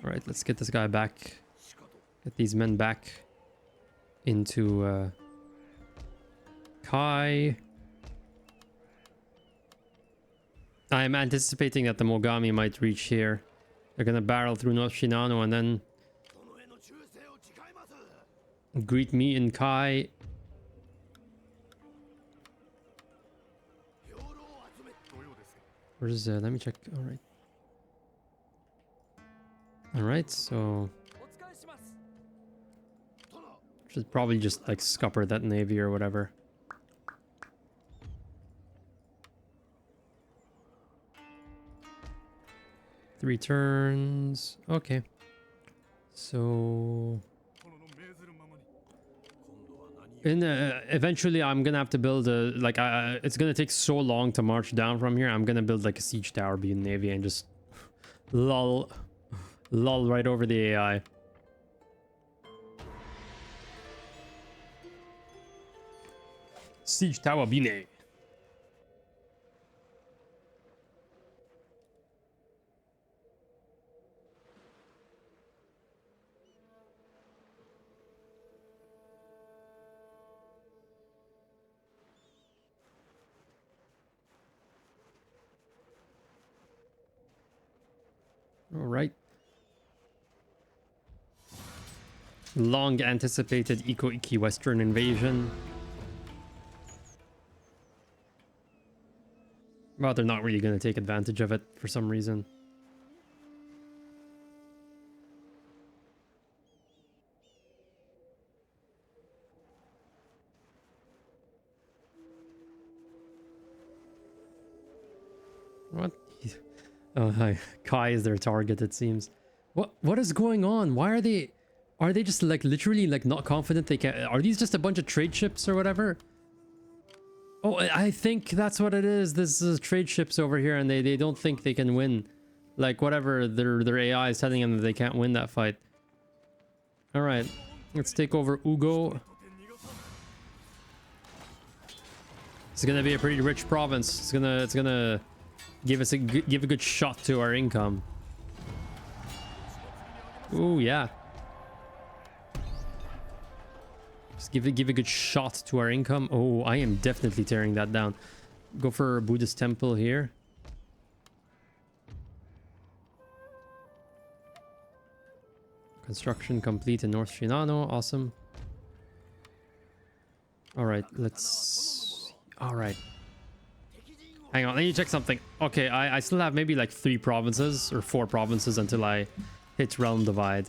All right, let's get this guy back. Get these men back into Kai. I am anticipating that the Mogami might reach here. They're gonna barrel through North Shinano and then greet me in Kai. Where's let me check. All right, so should probably just like scupper that navy or whatever. Three turns. Okay. So eventually I'm gonna have to build a it's gonna take so long to march down from here. I'm gonna build like a siege tower being navy and just lull right over the AI. Siege Tower Bine. All right. Long anticipated Eco-Iki Western invasion. Well, they're not really going to take advantage of it for some reason. What? Oh, hi. Kai is their target, it seems. What is going on? Why are they just like literally like not confident they can? Are these just a bunch of trade ships or whatever? Oh, I think that's what it is. This is trade ships over here, and they don't think they can win. Like whatever their AI is telling them that they can't win that fight. All right, let's take over Ugo. It's gonna be a pretty rich province. It's gonna give us give a good shot to our income. Ooh, yeah. Just give a good shot to our income. Oh, I am definitely tearing that down. Go for a Buddhist temple here. Construction complete in North Shinano. Awesome. All right, let's... All right. Hang on, let me check something. Okay, I still have maybe like 3 provinces or 4 provinces until I hit Realm Divide.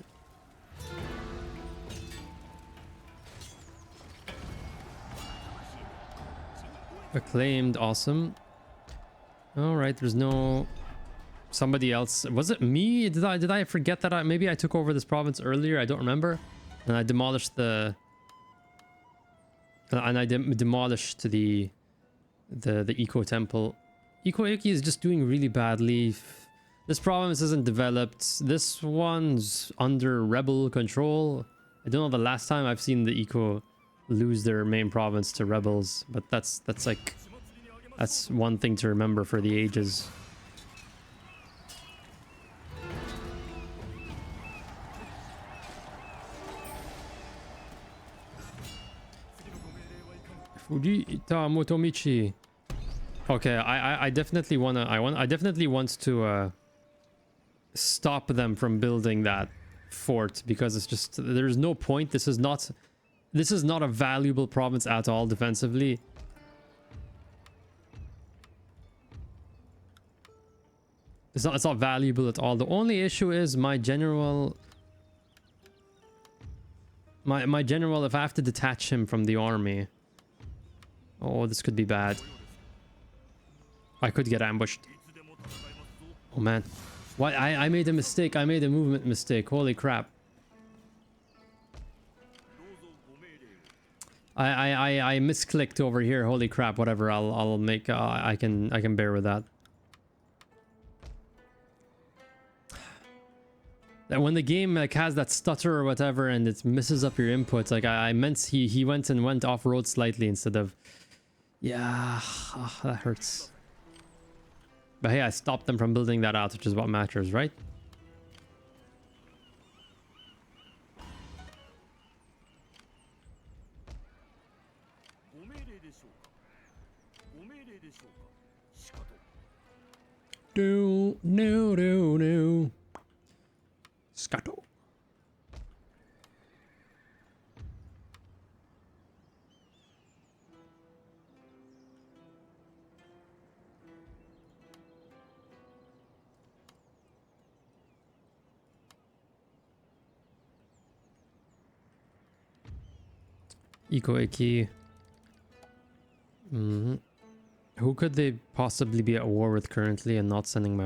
Acclaimed, awesome. All right, there's no... Somebody else. Was it me? Did I forget that maybe I took over this province earlier? I don't remember. And I demolished the... And I demolished the Eco Temple. Eco-Iki is just doing really badly. This province isn't developed. This one's under rebel control. I don't know the last time I've seen the Eco lose their main province to rebels, but that's like... That's one thing to remember for the ages. Fujita Motomichi. Okay, I definitely want to stop them from building that fort, because it's just there's no point. This is not a valuable province at all defensively. It's not valuable at all. The only issue is my general, if I have to detach him from the army. Oh, this could be bad. I could get ambushed. Oh man. What? I made a mistake. I made a movement mistake. Holy crap. I misclicked over here. Holy crap. Whatever. I'll make I can bear with that. That when the game like has that stutter or whatever and it messes up your inputs, like I meant he went off road slightly instead of... Yeah, oh, that hurts. But hey, I stopped them from building that out, which is what matters, right? No. Scato. Eco-Iki. Who could they possibly be at war with currently and not sending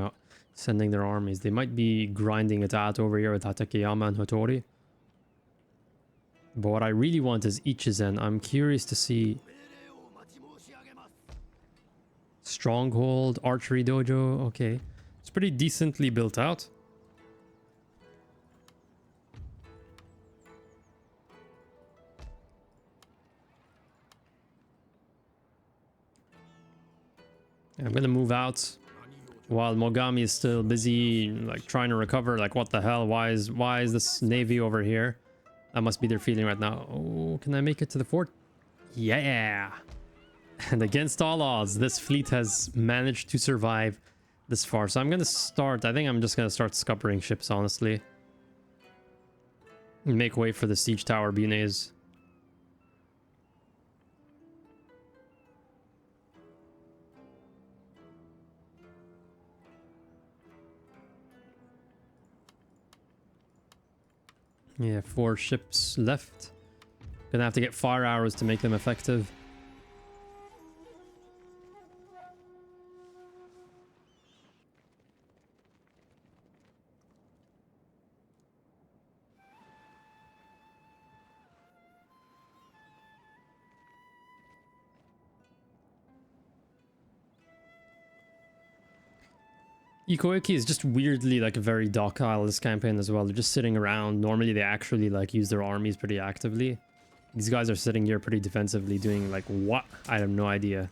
their armies? They might be grinding it out over here with Hatakeyama and Hotori. But what I really want is Ichizen. I'm curious to see... Stronghold, Archery Dojo. Okay. It's pretty decently built out. I'm gonna move out while Mogami is still busy like trying to recover. Like, what the hell? Why is this navy over here? That must be their feeling right now. Oh, can I make it to the fort? Yeah. And against all odds, this fleet has managed to survive this far. So I'm gonna start, I think I'm just gonna start scuppering ships, honestly. And make way for the siege tower bunes. Yeah, 4 ships left. Gonna have to get fire arrows to make them effective. Ikoiki is just weirdly like very docile this campaign as well. They're just sitting around. Normally they actually like use their armies pretty actively. These guys are sitting here pretty defensively doing like what? I have no idea.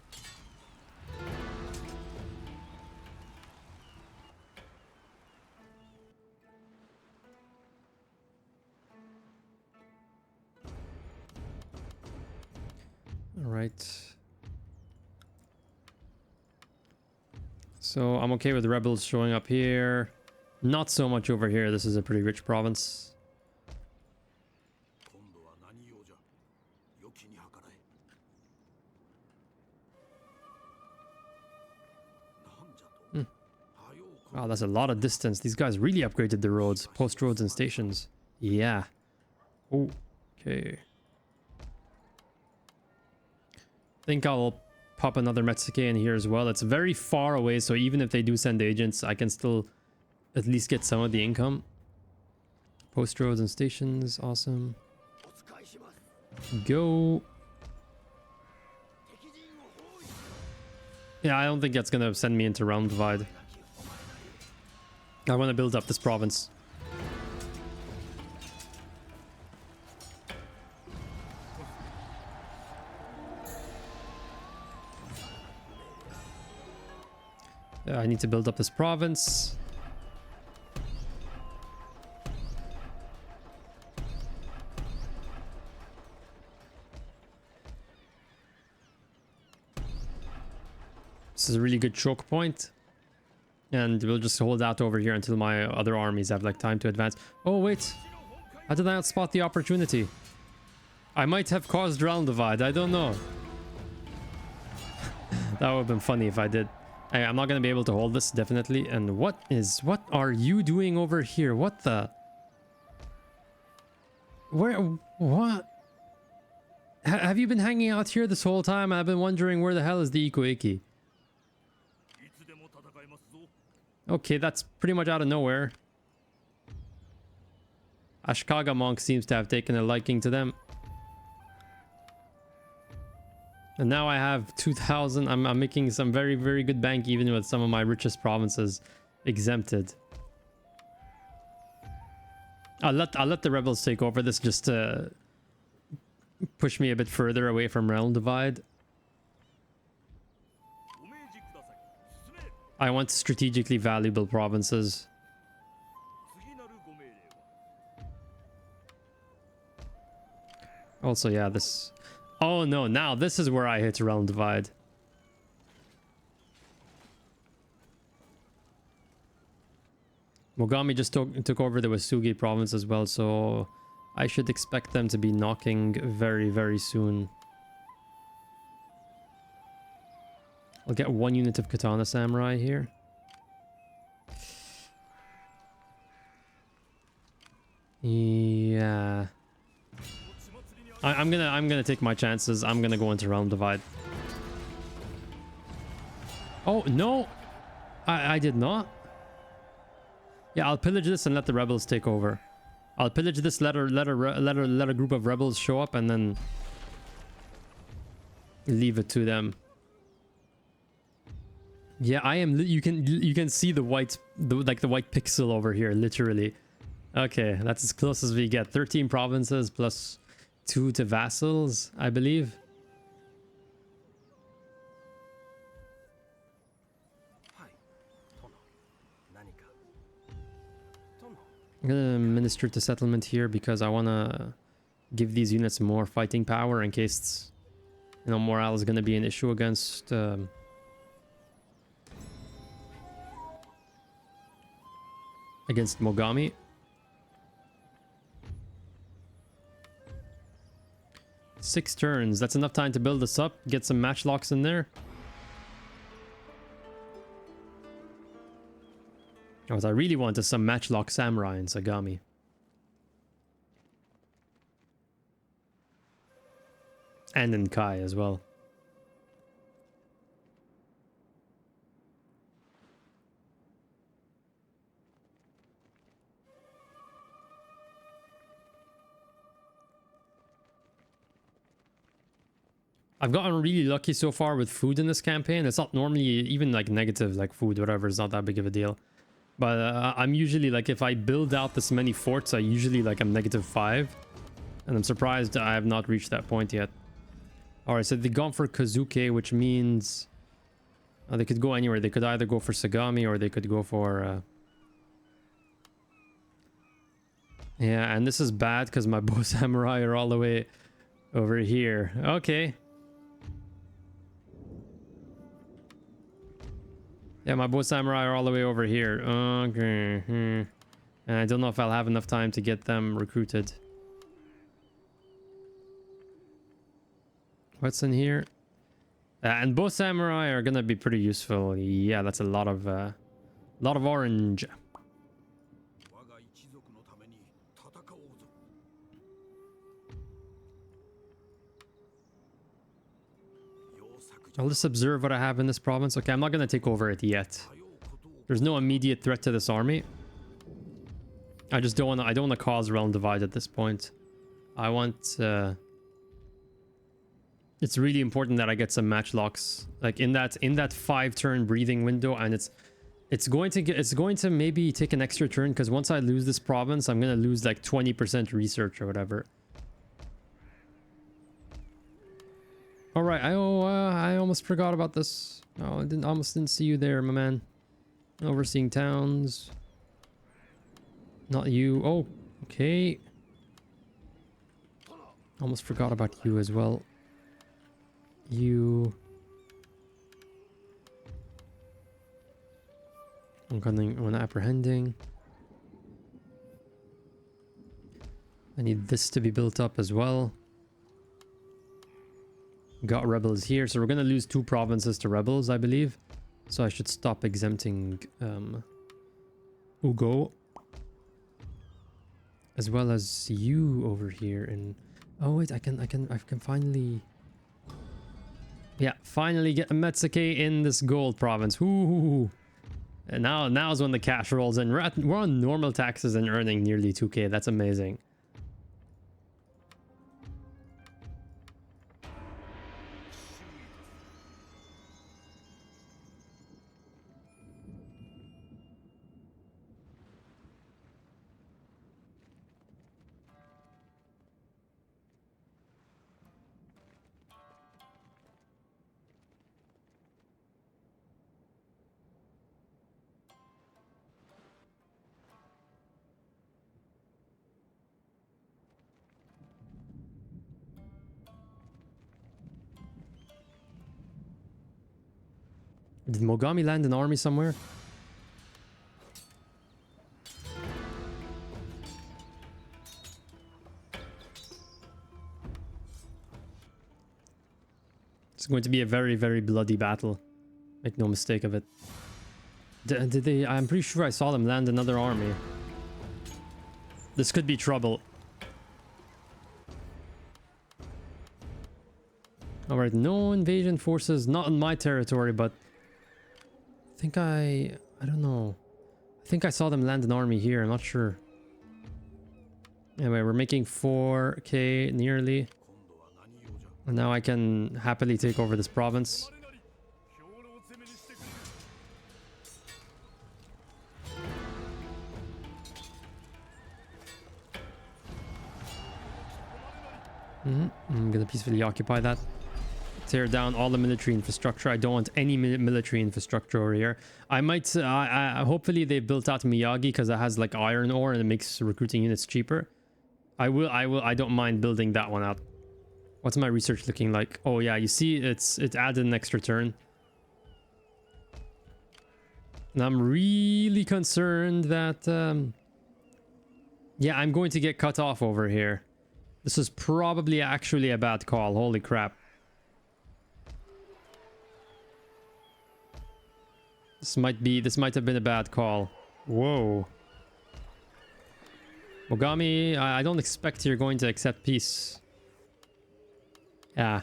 All right. So I'm okay with the rebels showing up here. Not so much over here. This is a pretty rich province. Wow, that's a lot of distance. These guys really upgraded the roads, post roads and stations. Yeah. Okay. Think I'll pop another Metsuke in here as well. It's very far away, so even if they do send agents, I can still at least get some of the income. Post roads and stations, awesome. Go. Yeah, I don't think that's gonna send me into realm divide. I want to build up this province. I need to build up this province. This is a really good choke point. And we'll just hold out over here until my other armies have like time to advance. Oh wait, how did I not spot the opportunity? I might have caused realm divide, I don't know. That would have been funny if I did. I'm not going to be able to hold this, definitely. And what are you doing over here? What the? What? Have you been hanging out here this whole time? I've been wondering where the hell is the Ikoiki? Okay, that's pretty much out of nowhere. Ashikaga monk seems to have taken a liking to them. And now I have 2,000. I'm making some very, very good bank even with some of my richest provinces exempted. I'll let the rebels take over this just to push me a bit further away from realm divide. I want strategically valuable provinces. Also, yeah, this... Oh no, now this is where I hit realm divide. Mogami just took over the Wasugi province as well, so I should expect them to be knocking very, very soon. I'll get 1 unit of Katana Samurai here. Yeah. I'm gonna take my chances. I'm gonna go into realm divide. Oh no, I did not. Yeah, I'll pillage this and let the rebels take over. I'll pillage this, let a group of rebels show up, and then leave it to them. Yeah, I am. You can see the white, the white pixel over here, literally. Okay, that's as close as we get. 13 provinces plus 2 to vassals, I believe. I'm gonna minister to settlement here because I wanna give these units more fighting power in case, you know, morale is gonna be an issue against against Mogami. Six turns. That's enough time to build this up. Get some matchlocks in there. What I really want is some matchlock samurai in Sagami. And in Kai as well. I've gotten really lucky so far with food in this campaign. It's not normally even like negative, like food, whatever. It's not that big of a deal. But I'm usually like, if I build out this many forts, I usually like I'm -5. And I'm surprised I have not reached that point yet. Alright, so they've gone for Kazuke, which means they could go anywhere. They could either go for Sagami or they could go for... Yeah, and this is bad because my bow samurai are all the way over here. Okay. Yeah, my bow samurai are all the way over here. Okay. And I don't know if I'll have enough time to get them recruited. What's in here? And bow samurai are gonna be pretty useful. Yeah, that's a lot of orange. I'll just observe what I have in this province. Okay, I'm not gonna take over it yet. There's no immediate threat to this army. I just don't wanna. I don't wanna cause realm divide at this point. I want. It's really important that I get some matchlocks, like in that 5-turn breathing window, and it's going to maybe take an extra turn because once I lose this province, I'm gonna lose like 20% research or whatever. All right, I almost forgot about this. Oh, I almost didn't see you there, my man. Overseeing towns. Not you. Oh, okay. Almost forgot about you as well. You. I'm apprehending. I need this to be built up as well. Got rebels here, so we're gonna lose 2 provinces to rebels, I believe. So I should stop exempting Ugo, as well as you over here. And oh wait, I can finally, yeah, finally get a Metsuke in this gold province. Ooh. And now's when the cash rolls in. We're on normal taxes and earning nearly 2k. That's amazing. Did Mogami land an army somewhere? It's going to be a very, very bloody battle. Make no mistake of it. Did they... I'm pretty sure I saw them land another army. This could be trouble. Alright, no invasion forces. Not in my territory, but... I don't know. I think I saw them land an army here. I'm not sure. Anyway, we're making 4k nearly. And now I can happily take over this province. I'm gonna peacefully occupy that. Tear down all the military infrastructure. I don't want any military infrastructure over here. I might, hopefully they built out Miyagi because it has like iron ore and it makes recruiting units cheaper. I don't mind building that one out. What's my research looking like? Oh yeah, you see it added an extra turn. And I'm really concerned that, yeah, I'm going to get cut off over here. This is probably actually a bad call. Holy crap. This might have been a bad call. Whoa. Mogami, I don't expect you're going to accept peace. Yeah.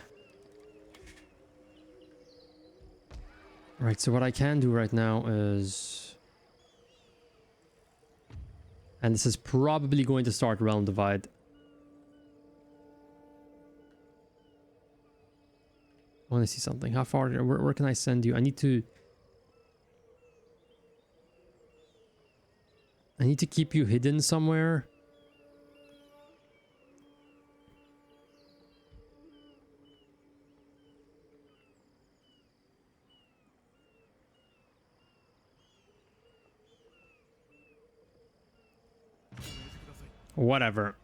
Right, so what I can do right now is... And this is probably going to start Realm Divide. I want to see something. How far... Where can I send you? I need to keep you hidden somewhere. Whatever.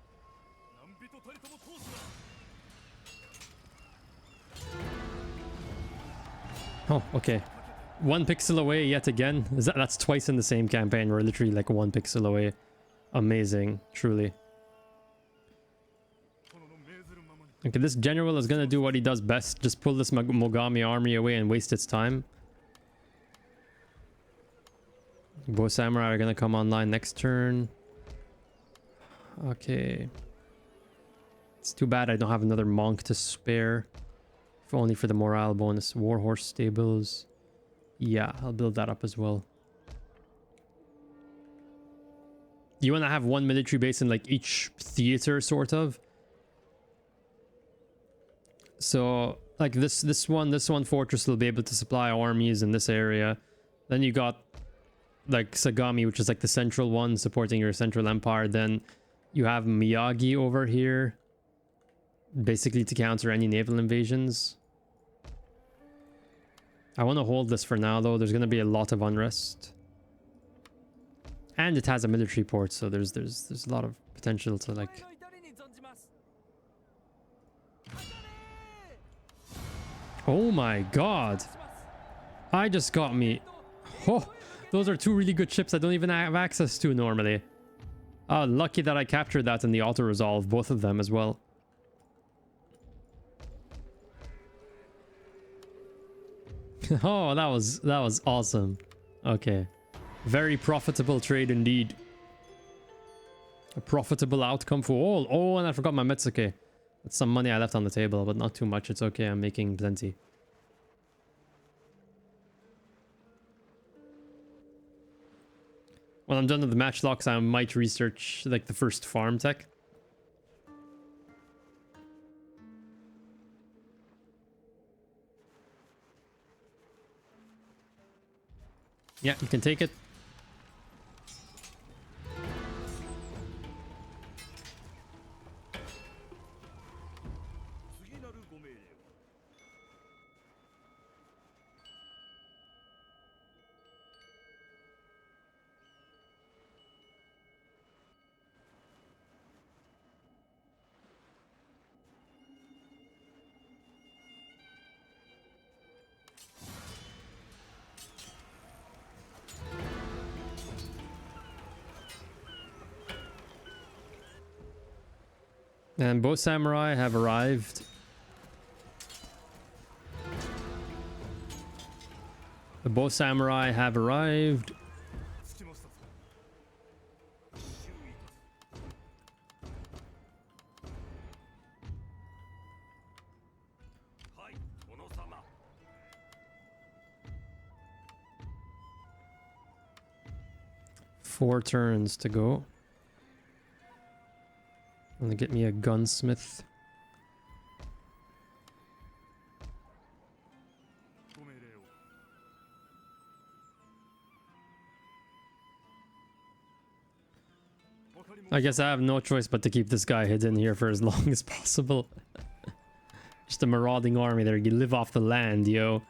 Oh, okay. 1 pixel away yet again. That's twice in the same campaign. We're literally like 1 pixel away. Amazing, truly. Okay, this general is gonna do what he does best. Just pull this Mogami army away and waste its time. Bow Samurai are gonna come online next turn. Okay. It's too bad I don't have another monk to spare. If only for the morale bonus. Warhorse stables. Yeah, I'll build that up as well. You want to have 1 military base in like each theater, sort of. So like this one fortress will be able to supply armies in this area. Then you got like Sagami, which is like the central one supporting your central empire. Then you have Miyagi over here, basically to counter any naval invasions. I want to hold this for now, though. There's going to be a lot of unrest. And it has a military port, so there's a lot of potential to, like... Oh my god! I just got me... Oh, those are 2 really good ships I don't even have access to normally. Oh, lucky that I captured that in the auto-resolve, both of them as well. Oh, that was awesome. Okay. Very profitable trade indeed. A profitable outcome for all. Oh, and I forgot my Metsuke. That's some money I left on the table, but not too much. It's okay. I'm making plenty. When I'm done with the matchlocks, I might research like the first farm tech. Yeah, you can take it. And both samurai have arrived. The both samurai have arrived. Four turns to go. I'm gonna get me a gunsmith. I guess I have no choice but to keep this guy hidden here for as long as possible. Just a marauding army there. You live off the land, yo.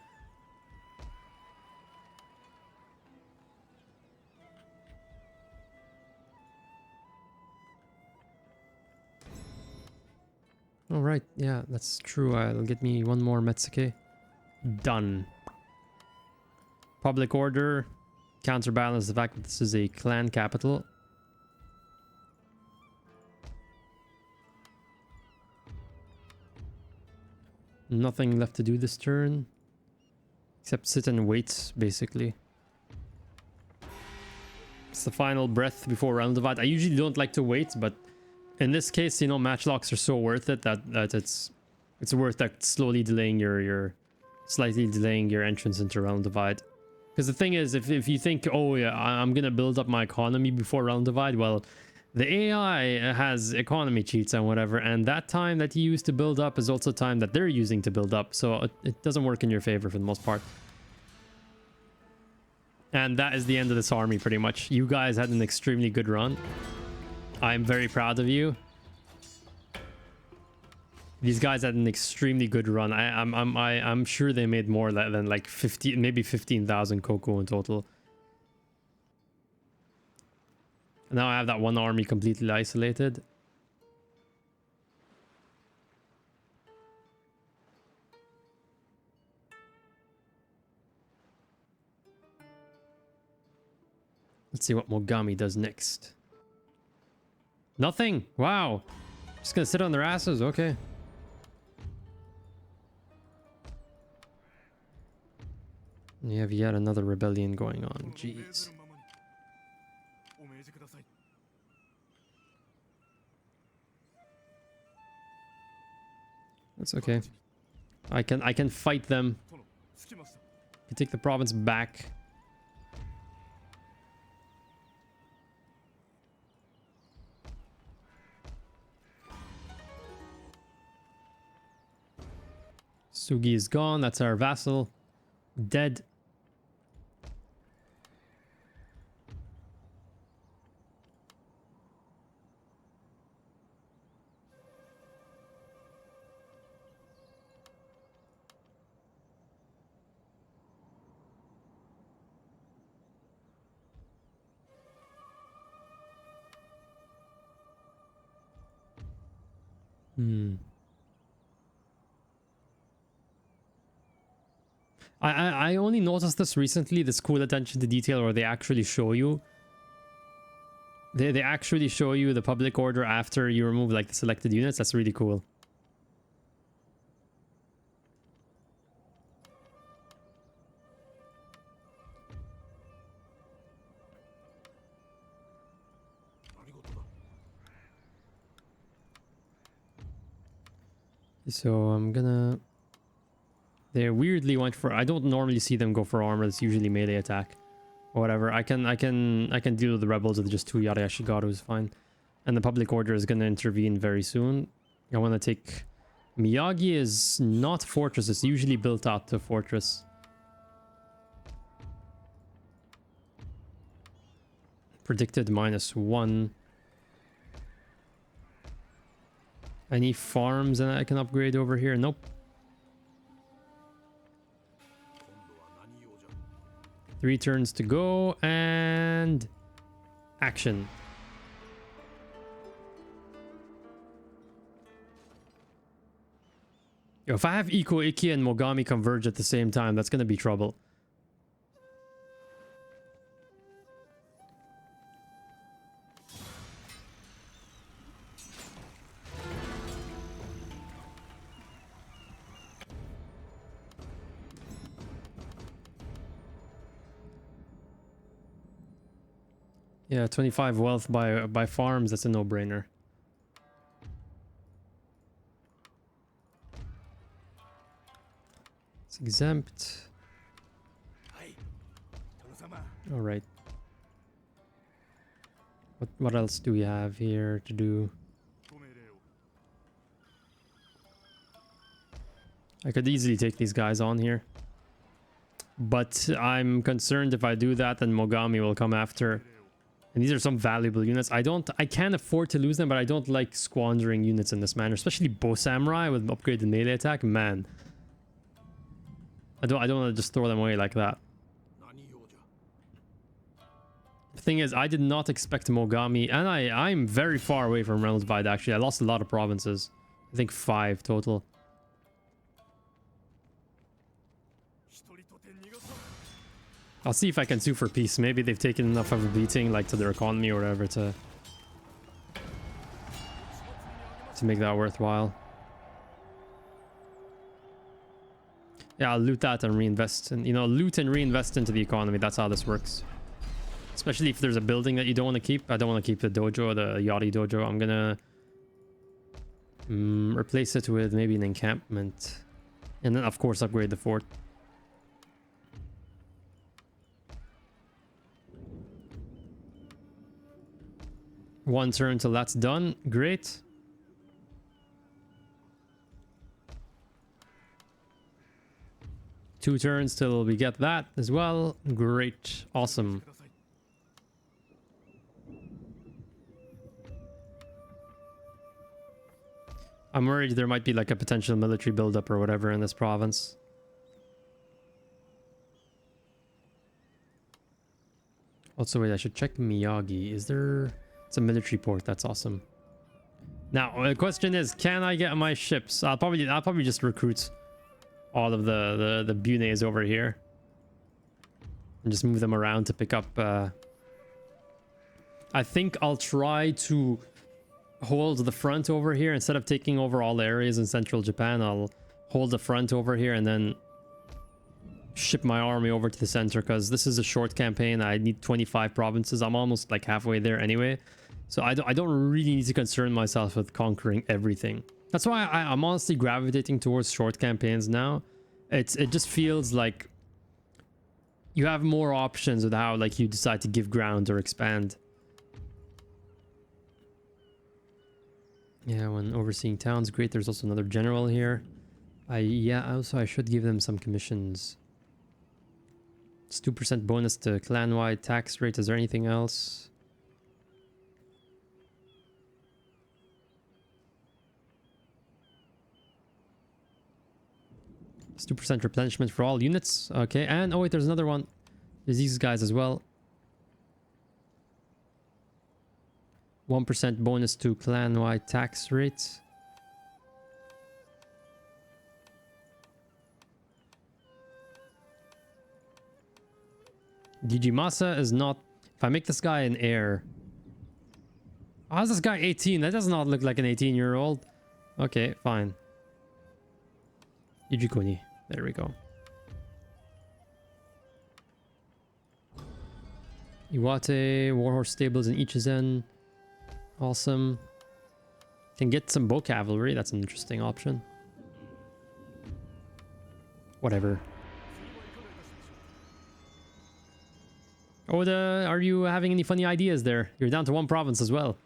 All right, yeah, that's true. It'll get me one more Metsuke. Done. Public order. Counterbalance the fact that this is a clan capital. Nothing left to do this turn. Except sit and wait, basically. It's the final breath before round divide. I usually don't like to wait, but in this case, you know, match locks are so worth it that it's worth that slowly delaying slightly delaying your entrance into round divide. Because the thing is, if you think, oh yeah, I'm gonna build up my economy before round divide, well, the AI has economy cheats and whatever, and that time that you used to build up is also time that they're using to build up, so it doesn't work in your favor for the most part. And that is the end of this army, pretty much. You guys had an extremely good run. I'm very proud of you. These guys had an extremely good run. I'm sure they made more than like 50, maybe 15,000 cocoa in total. And now I have that one army completely isolated. Let's see what Mogami does next. Nothing. Wow. Just gonna sit on their asses. Okay. You have yet another rebellion going on. Jeez. That's okay. I can fight them. You take the province back. Sugi is gone. That's our vassal. Dead. I only noticed this recently, this cool attention to detail where they actually show you. They actually show you the public order after you remove like the selected units. That's really cool. So I'm gonna... They weirdly went for... I don't normally see them go for armor. It's usually melee attack. Or whatever. I can deal with the rebels with just 2 Yarayashi Garos, fine. And the public order is gonna intervene very soon. I wanna take... Miyagi is not fortress. It's usually built out to fortress. Predicted -1. Any farms that I can upgrade over here? Nope. 3 turns to go, and action. Yo, if I have Iko Iki and Mogami converge at the same time, that's gonna be trouble. Yeah, 25 wealth by farms, that's a no-brainer. It's exempt. All right. What else do we have here to do? I could easily take these guys on here. But I'm concerned if I do that, then Mogami will come after. And these are some valuable units. I can't afford to lose them, but I don't like squandering units in this manner, especially Bow Samurai with upgraded melee attack. Man, I don't want to just throw them away like that. The thing is, I did not expect Mogami, and I'm very far away from Reynolds Vide, actually. I lost a lot of provinces. I think 5 total. I'll see if I can sue for peace. Maybe they've taken enough of a beating, like, to their economy or whatever, to make that worthwhile. Yeah, I'll loot that and reinvest. And, you know, loot and reinvest into the economy. That's how this works. Especially if there's a building that you don't want to keep. I don't want to keep the dojo, the Yari dojo. I'm gonna replace it with maybe an encampment. And then, of course, upgrade the fort. One turn till that's done. Great. Two turns till we get that as well. Great. Awesome. I'm worried there might be like a potential military buildup or whatever in this province. Also, wait, I should check Miyagi. Is there... It's a military port. That's awesome. Now, the question is, can I get my ships? I'll probably just recruit all of the Bunes over here. And just move them around to pick up... I think I'll try to hold the front over here. Instead of taking over all the areas in central Japan, I'll hold the front over here and then ship my army over to the center, because this is a short campaign. I need 25 provinces. I'm almost like halfway there anyway, so I don't really need to concern myself with conquering everything. That's why I'm honestly gravitating towards short campaigns now. It just feels like you have more options with how like you decide to give ground or expand. Yeah, when overseeing towns, great. There's also another general here. Also I should give them some commissions. It's 2% bonus to clan-wide tax rate. Is there anything else? It's 2% replenishment for all units. Okay, and oh wait, there's another one. There's these guys as well. 1% bonus to clan-wide tax rate. Digimasa is not... If I make this guy an heir... How's this guy 18? That does not look like an 18-year-old. Okay, fine. Yujikuni. There we go. Iwate, Warhorse Stables in Ichizen. Awesome. Can get some bow cavalry. That's an interesting option. Whatever. Oda, are you having any funny ideas there? You're down to 1 province as well.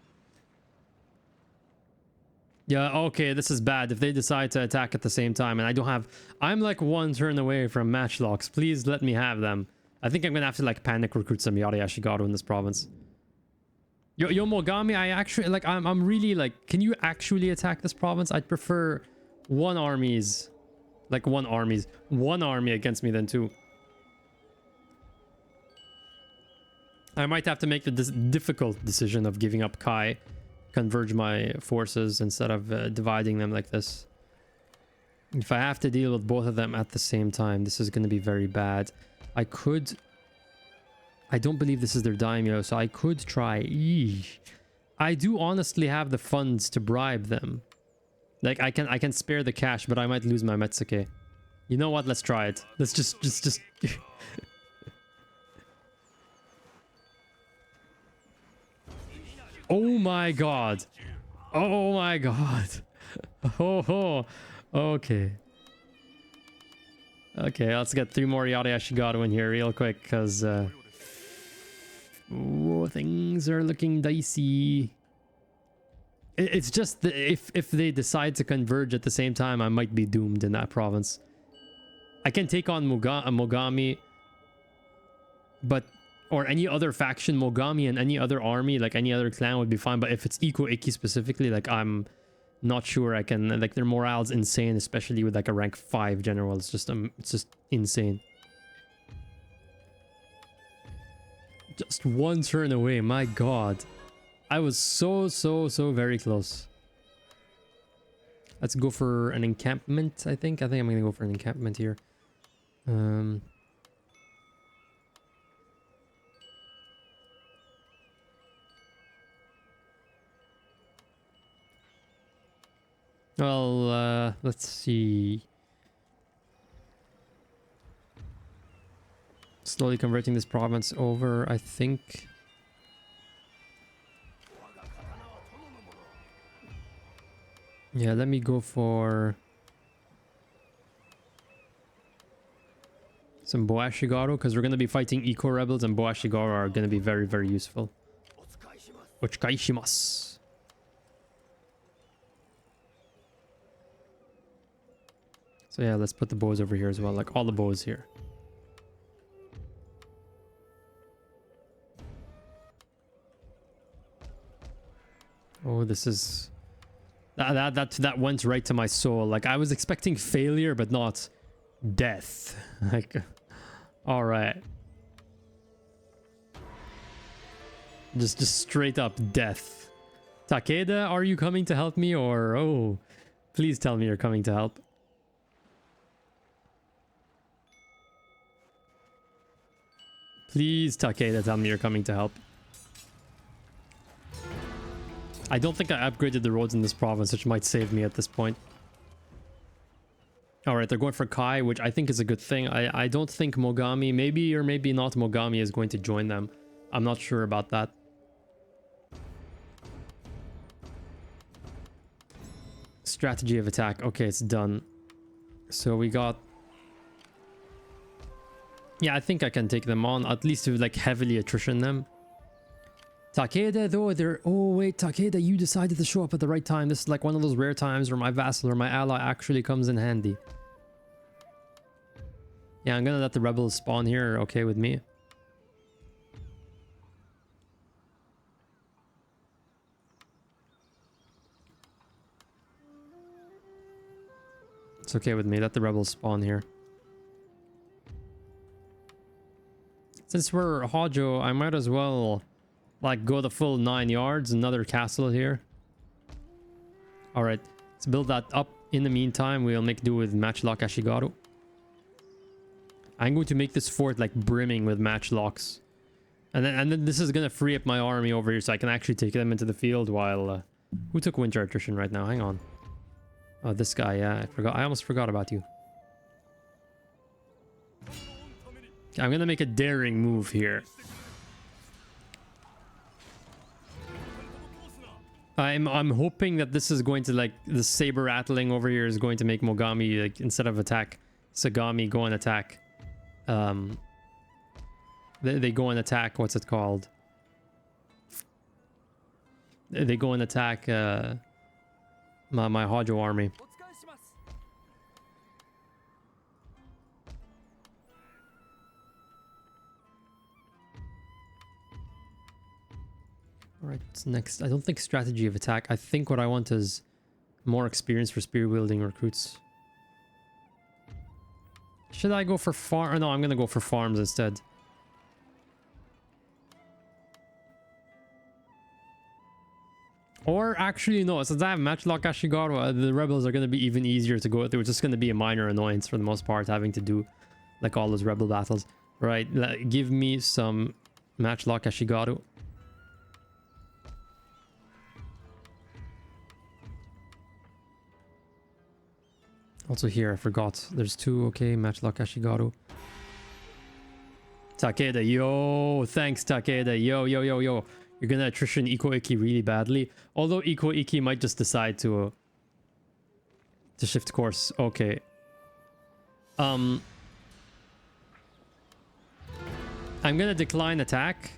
Yeah, okay, this is bad. If they decide to attack at the same time and I don't have... I'm like 1 turn away from matchlocks. Please let me have them. I think I'm gonna have to like panic recruit some Yari Ashigaru in this province. Yo, Mogami, I actually... Like, I'm really like... Can you actually attack this province? I'd prefer 1 armies. Like 1 armies. 1 army against me than 2. I might have to make the difficult decision of giving up Kai, converge my forces instead of dividing them like this. If I have to deal with both of them at the same time, this is going to be very bad. I could... I don't believe this is their daimyo, so I could try... Eesh. I do honestly have the funds to bribe them. Like, I can spare the cash, but I might lose my Metsuke. You know what? Let's try it. Let's just... Oh my god. Oh my god. Oh. Okay. Okay, let's get 3 more Yari Ashigaru in here real quick, because things are looking dicey. It's just that if they decide to converge at the same time, I might be doomed in that province. I can take on Mogami, but or any other faction, Mogami and any other army, like any other clan would be fine. But if it's Eco Iki specifically, like I'm not sure I can, like their morale's insane, especially with like a rank 5 general. It's just insane. Just one turn away, my god. I was so very close. Let's go for an encampment, I think. I'm gonna go for an encampment here. Well, let's see. Slowly converting this province over, I think. Yeah, let me go for some Boashigaru, because we're going to be fighting Eco Rebels, and Boashigaru are going to be very, very useful. Otsukaishimasu. So yeah, let's put the bows over here as well, like all the bows here. Oh, this is... That went right to my soul. Like, I was expecting failure, but not death. Like, alright. Just straight up death. Takeda, are you coming to help me? Or, oh, please tell me you're coming to help. Please, Takeda, tell me you're coming to help. I don't think I upgraded the roads in this province, which might save me at this point. Alright, they're going for Kai, which I think is a good thing. I don't think Mogami, maybe or maybe not Mogami, is going to join them. I'm not sure about that. Strategy of attack. Okay, it's done. So we got... Yeah, I think I can take them on, at least to like heavily attrition them. Takeda, though, they're... Oh, wait, Takeda, you decided to show up at the right time. This is like one of those rare times where my vassal or my ally actually comes in handy. Yeah, I'm gonna let the rebels spawn here. Okay with me. It's okay with me. Let the rebels spawn here. Since we're Hojo, I might as well... like, go the full 9 yards. Another castle here. Alright, let's build that up. In the meantime, we'll make do with Matchlock Ashigaru. I'm going to make this fort, like, brimming with matchlocks. And then this is going to free up my army over here so I can actually take them into the field while... who took winter attrition right now? Hang on. Oh, this guy, yeah. I almost forgot about you. Okay, I'm going to make a daring move here. I'm hoping that this is going to, like, the saber rattling over here is going to make Mogami, like, instead of attack Sagami, go and attack. They go and attack, what's it called? They go and attack my Hojo army. Alright, next. I don't think strategy of attack. I think what I want is more experience for spear wielding recruits. Should I go for farm? No, I'm gonna go for farms instead. Or actually, no, since I have Matchlock Ashigaru, the rebels are gonna be even easier to go through. It's just gonna be a minor annoyance for the most part, having to do like all those rebel battles. Right, give me some Matchlock Ashigaru. Also here, I forgot. There's 2, okay, Matchlock Ashigaru. Takeda, yo! Thanks, Takeda. Yo. You're gonna attrition Eco Iki really badly. Although Eco Iki might just decide to shift course. Okay. I'm gonna decline attack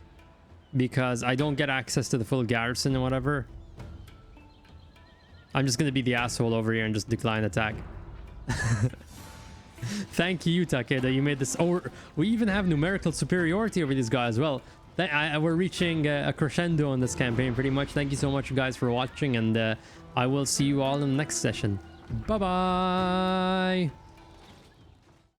because I don't get access to the full garrison and whatever. I'm just gonna be the asshole over here and just decline attack. Thank you, Takeda. You made this. Oh, we even have numerical superiority over this guy as well. We're reaching a crescendo on this campaign pretty much. Thank you so much, guys, for watching, and I will see you all in the next session. Bye bye.